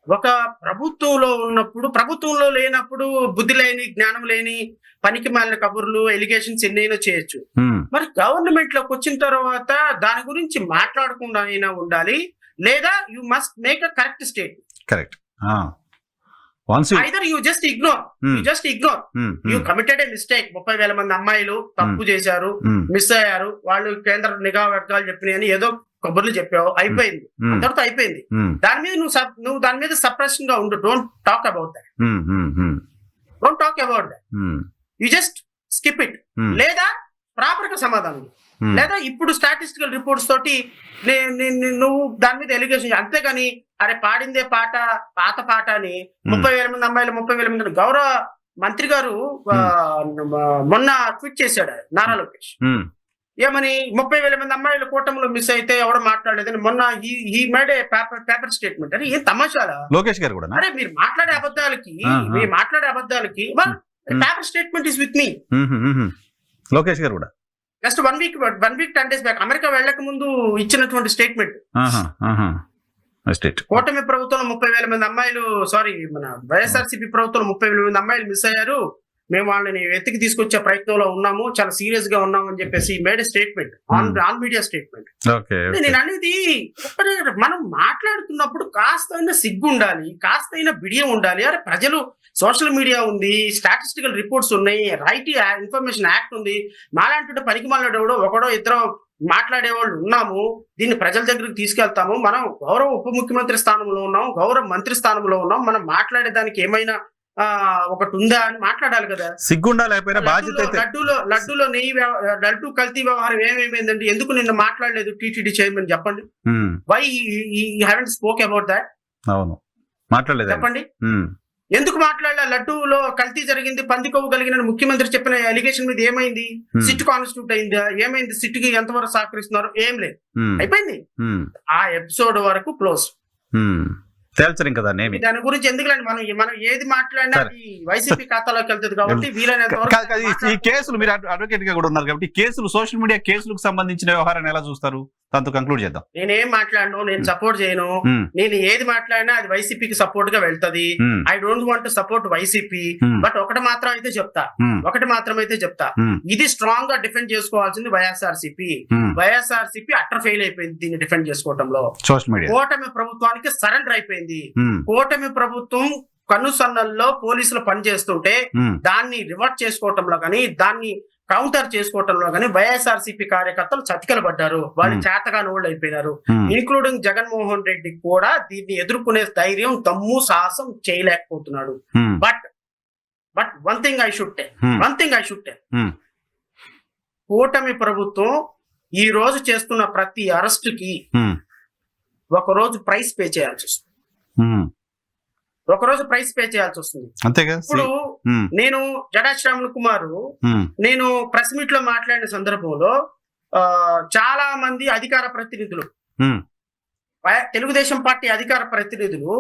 ఒక ప్రభుత్వంలో ఉన్నప్పుడు, ప్రభుత్వంలో లేనప్పుడు బుద్ధి లేని, జ్ఞానం లేని, పనికి మాలిన కబుర్లు, ఎలిగేషన్స్ ఎన్నైనా చేయొచ్చు. మరి గవర్నమెంట్ లోకి వచ్చిన తర్వాత దాని గురించి మాట్లాడకుండా అయినా ఉండాలి, లేదా you must make a correct statement. Correct. Either you just ignore, you committed A mistake. 30,000 మంది అమ్మాయిలు తప్పు చేశారు, మిస్ అయ్యారు, వాళ్ళు కేంద్ర నిఘా వర్గాలు చెప్పినాయి అని ఏదో కబుర్లు చెప్పావు, అయిపోయింది, అంతటితో అయిపోయింది. దాని మీద నువ్వు దాని మీద సప్రెషన్ గా ఉండు. Don't talk about that, don't talk about that, you just skip it. లేదా ప్రాపర్ గా సమాధానం, లేదా ఇప్పుడు స్టాటిస్టికల్ రిపోర్ట్స్ తోటి నువ్వు దాని మీద ఎలిగేషన్. అంతేగాని అరే పాడిందే పాట, పాత పాట అని 30,000 మంది అమ్మాయిలు, 30,000 మంది. గౌరవ మంత్రి గారు మొన్న ట్వీట్ చేశాడు నారా లోకేష్, ఏమని 30,000 మంది అమ్మాయిలు కూటమిలో మిస్ అయితే ఎవరు మాట్లాడలేదని. మొన్న ఈ మేడ్ ఏ పేపర్ స్టేట్మెంట్. అరే ఏం తమాషాలా లోకేష్ గారు కూడా? అరే మీరు మాట్లాడే అబద్ధాలకి paper statement is with me. Lokesh గారు కూడా just 1 week 10 days back America వెళ్ళక ముందు ఇచ్చినటువంటి స్టేట్మెంట్. కూటమి ప్రభుత్వంలో 30,000 మంది అమ్మాయిలు, మన వైఎస్ఆర్సీపీ ప్రభుత్వంలో 30,000 మంది అమ్మాయిలు మిస్ అయ్యారు, మేము వాళ్ళని వెతికి తీసుకొచ్చే ప్రయత్నంలో ఉన్నాము, చాలా సీరియస్ గా ఉన్నాము అని చెప్పేసి made statement, on media statement. నేను అనేది మనం మాట్లాడుతున్నప్పుడు కాస్త సిగ్గు ఉండాలి, కాస్త బిడియం ఉండాలి. అరే ప్రజలు, సోషల్ మీడియా ఉంది, స్టాటిస్టికల్ రిపోర్ట్స్ ఉన్నాయి, రైట్ ఇన్ఫర్మేషన్ యాక్ట్ ఉంది. మాలాంటి పనికి మాట్లాడేవాడు ఒకడో ఇద్దరు మాట్లాడేవాళ్ళు ఉన్నాము, దీన్ని ప్రజల దగ్గరికి తీసుకెళ్తాము. మనం గౌరవ ఉప ముఖ్యమంత్రి స్థానంలో ఉన్నాం, గౌరవ మంత్రి స్థానంలో ఉన్నాం, మనం మాట్లాడేదానికి ఏమైనా ఒకటి ఉందా అని మాట్లాడాలి కదా. సిగ్గుండాలి. లడ్డూలో నెయ్యి, లడ్డూ కల్తీ వ్యవహారం ఏమేమైందండి? ఎందుకు నిన్న మాట్లాడలేదు టీటీడీ చైర్మన్? చెప్పండి, why you haven't spoke about that? అవును, మాట్లాడలేదు, చెప్పండి. ఎందుకు మాట్లాడలే? లడ్డూలో కల్తీ జరిగింది, పంది కొవ్వు కలిగిన ముఖ్యమంత్రి చెప్పిన ఎలిగేషన్ మీద ఏమైంది? సిట్ కాన్స్టిట్యూట్ అయిందా? ఏమైంది? సిట్ కి ఎంతవరకు సహకరిస్తున్నారు? ఏం లేదు, అయిపోయింది. ఆ ఎపిసోడ్ వరకు క్లోజ్. తేల్చరు ఇంకా దాన్ని ఏమి. దాని గురించి ఎందుకులేండి, మనం ఏది మాట్లాడినా సరే. అది వైసీపీ ఖాతాలోకి వెళ్తుంది కాబట్టి వీలైనంత వరకు కాదు, కాదు, ఈ కేసులు మీరు అడ్వకేట్ గా కూడా ఉన్నారు కాబట్టి కేసులు, సోషల్ మీడియా కేసులకు సంబంధించిన వ్యవహారాన్ని ఎలా చూస్తారు? దాంతో కంక్లూడ్ చేద్దాం. నేనేం మాట్లాడను, నేను సపోర్ట్ చేయను. నేను ఏది మాట్లాడినా అది వైసీపీకి సపోర్ట్ గా వెళ్తది. I don't want to support YCP. But ఒకటి మాత్రం అయితే చెప్తా, ఇది స్ట్రాంగ్ గా డిఫెండ్ చేసుకోవాల్సింది వైఎస్ఆర్సీపీ అట్టర్ ఫెయిల్ అయిపోయింది దీన్ని డిఫెండ్ చేసుకోవడంలో. సోషల్ మీడియా కూటమి ప్రభుత్వానికి సరెండర్ అయిపోయింది. కూటమి ప్రభుత్వం కన్నుసన్నల్లో పోలీసులు పనిచేస్తుంటే దాన్ని రివర్ట్ చేసుకోవటంలో కానీ, దాన్ని కౌంటర్ చేసుకోవటంలో కానీ వైఎస్ఆర్సీపీ కార్యకర్తలు చతికిల పడ్డారు. వాళ్ళు చేతగాని వాళ్ళు అయిపోయినారు. ఇంక్లూడింగ్ జగన్మోహన్ రెడ్డి కూడా దీన్ని ఎదుర్కొనే ధైర్యం, దమ్ము, సాహసం చేయలేకపోతున్నాడు. But one thing I should tell, కూటమి ప్రభుత్వం ఈ రోజు చేస్తున్న ప్రతి అరెస్ట్ కి ఒక రోజు ప్రైస్ పే చేయాల్సి వస్తుంది. అంతేగా. ఇప్పుడు నేను జడా శ్రావణ్ కుమార్ నేను ప్రెస్ మీట్ లో మాట్లాడిన సందర్భంలో చాలా మంది అధికార ప్రతినిధులు, తెలుగుదేశం పార్టీ అధికార ప్రతినిధులు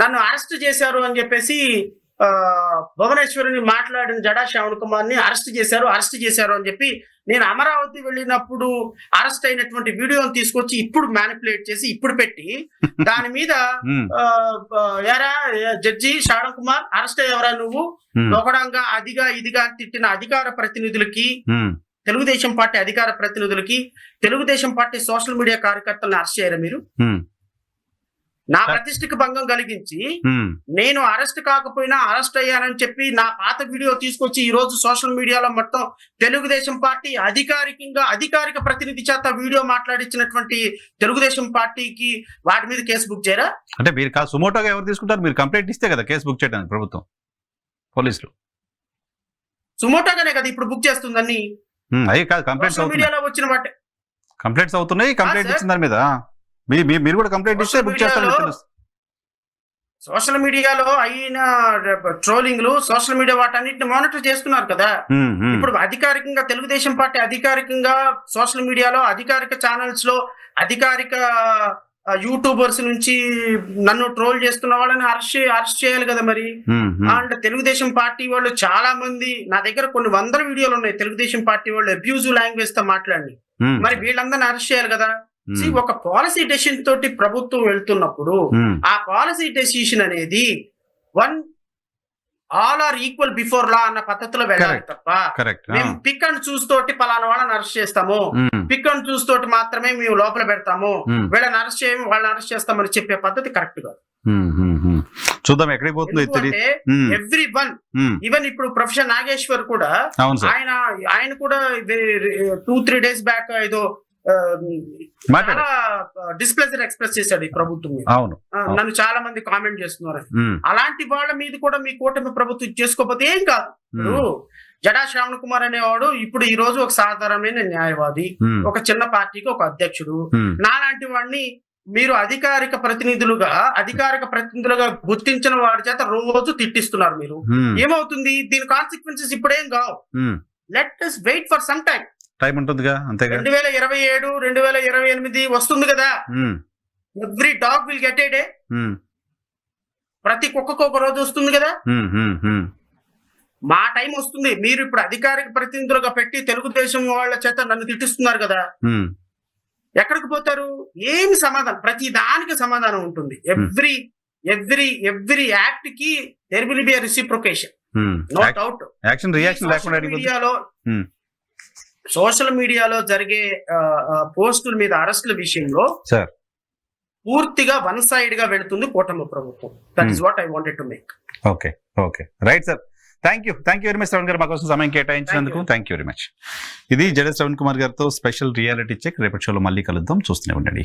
నన్ను అరెస్ట్ చేశారు అని చెప్పేసి భువనేశ్వరిని మాట్లాడిన జడా శ్రావణ్ కుమార్ ని అరెస్ట్ చేశారు అని చెప్పి, నేను అమరావతి వెళ్ళినప్పుడు అరెస్ట్ అయినటువంటి వీడియోని తీసుకొచ్చి ఇప్పుడు మ్యానిపులేట్ చేసి ఇప్పుడు పెట్టి దాని మీద ఎరా జడ్జి శ్రావణ్ కుమార్ అరెస్ట్ అయ్యవరా నువ్వు ఒకడంగా అదిగా ఇదిగా తిట్టిన అధికార ప్రతినిధులకి, తెలుగుదేశం పార్టీ అధికార ప్రతినిధులకి, తెలుగుదేశం పార్టీ సోషల్ మీడియా కార్యకర్తలను అరెస్ట్ చేయరా మీరు? నా ప్రతిష్టకి భంగం కలిగించి నేను అరెస్ట్ కాకపోయినా అరెస్ట్ అయ్యానని చెప్పి నా పాత వీడియో తీసుకొచ్చి ఈ రోజు సోషల్ మీడియాలో మొత్తం తెలుగుదేశం పార్టీ అధికారిక ప్రతినిధి చేత వీడియో మాట్లాడించినటువంటి తెలుగుదేశం పార్టీకి వాటి మీద కేసు బుక్ చేయరా? అంటే మీరు సుమోటోగా ఎవరు తీసుకుంటారు? మీరు కంప్లైంట్ ఇస్తే కదా కేసు బుక్ చేయడానికి ప్రభుత్వం, పోలీసులు సుమోటోగానే కదా ఇప్పుడు బుక్ చేస్తుందని. అయ్యి కాదు, కంప్లైంట్స్ మీడియాలో వచ్చిన వాటి కంప్లైంట్స్ అవుతున్నాయి. కంప్లైంట్ ఇచ్చిన దాని మీద మీరు కూడా కంప్లైంట్ ఇస్తే బుక్ చేస్తారు. సోషల్ మీడియాలో అయిన ట్రోలింగ్లు, సోషల్ మీడియా వాటన్నిటిని మానిటర్ చేస్తున్నారు కదా. ఇప్పుడు అధికారికంగా తెలుగుదేశం పార్టీ అధికారికంగా సోషల్ మీడియాలో, అధికారిక ఛానల్స్ లో, అధికారిక యూట్యూబర్స్ నుంచి నన్ను ట్రోల్ చేస్తున్న వాళ్ళని అరెస్ట్ చేయాలి కదా మరి. అండ్ తెలుగుదేశం పార్టీ వాళ్ళు చాలా మంది, నా దగ్గర కొన్ని వందల వీడియోలు ఉన్నాయి, తెలుగుదేశం పార్టీ వాళ్ళు అబ్యూజివ్ లాంగ్వేజ్ తో మాట్లాడి, మరి వీళ్ళందరినీ అరెస్ట్ చేయాలి కదా. ఒక పాలసీ డెసిషన్ తోటి ప్రభుత్వం వెళ్తున్నప్పుడు ఆ పాలసీ డెసిషన్ అనేది all are equal before law అన్న పద్ధతిలో వెళ్ళాలి తప్ప మేము పిక్ అండ్ చూస్ తోటి పలానా వాళ్ళని అరెస్ట్ చేస్తాము, పిక్ అండ్ చూస్ తోటి మాత్రమే మేము లోపల పెడతాము, వీళ్ళని అరెస్ట్ చేయము, వాళ్ళని అరెస్ట్ చేస్తామని చెప్పే పద్ధతి కరెక్ట్ కాదు. చూద్దాం ఎక్కడికి పోతుందో. ఎవ్రీ వన్, ఈవెన్ ఇప్పుడు ప్రొఫెసర్ నాగేశ్వర్ కూడా ఆయన కూడా 2-3 days బ్యాక్ ఏదో చాలా డిస్ప్లెజర్ ఎక్స్ప్రెస్ చేశాడు ఈ ప్రభుత్వం మీద. నన్ను చాలా మంది కామెంట్ చేస్తున్నారు. అలాంటి వాళ్ళ మీద కూడా మీ కూటమి ప్రభుత్వం చేసుకోకపోతే ఏం కాదు. ఇప్పుడు జడా శ్రావణ్ కుమార్ అనేవాడు ఇప్పుడు ఈ రోజు ఒక సాధారణమైన న్యాయవాది, ఒక చిన్న పార్టీకి ఒక అధ్యక్షుడు. నాలాంటి వాడిని మీరు అధికారిక ప్రతినిధులుగా గుర్తించిన వాడి చేత రోజు తిట్టిస్తున్నారు. మీరు ఏమవుతుంది? దీని కాన్సిక్వెన్సెస్ ఇప్పుడేం కావు. Let us wait for some time ఉంటుందిగా. అంతేగా 2027, 2028 వస్తుంది కదా. Every dog will get a day. ప్రతి కుక్కకు ఒక రోజు వస్తుంది కదా. మా టైం వస్తుంది. మీరు ఇప్పుడు అధికారిక ప్రతినిధులుగా పెట్టి తెలుగుదేశం వాళ్ళ చేత నన్ను తిట్టిస్తున్నారు కదా. ఎక్కడికి పోతారు? ఏమి సమాధానం? ప్రతి దానికి సమాధానం ఉంటుంది. ఎవ్రీ యాక్ట్ కి there will be a reciprocation, no doubt. Social మీడియాలో జరిగే పోస్టుల మీద అరెస్టుల విషయంలో పూర్తిగా వన్ సైడ్ గా వెళుతుంది కూటమి ప్రభుత్వం. That is what I wanted to make. Okay right sir. Thank you very much Shravan గారు, మా కోసం సమయం కేటాయించినందుకు థ్యాంక్ యూ వెరీ మచ్. ఇది జడ శ్రవణ్ కుమార్ గారితో స్పెషల్ రియాలిటీ చెక్. రేపటి షోలో మళ్ళీ కలుద్దాం. చూస్తూనే ఉండండి.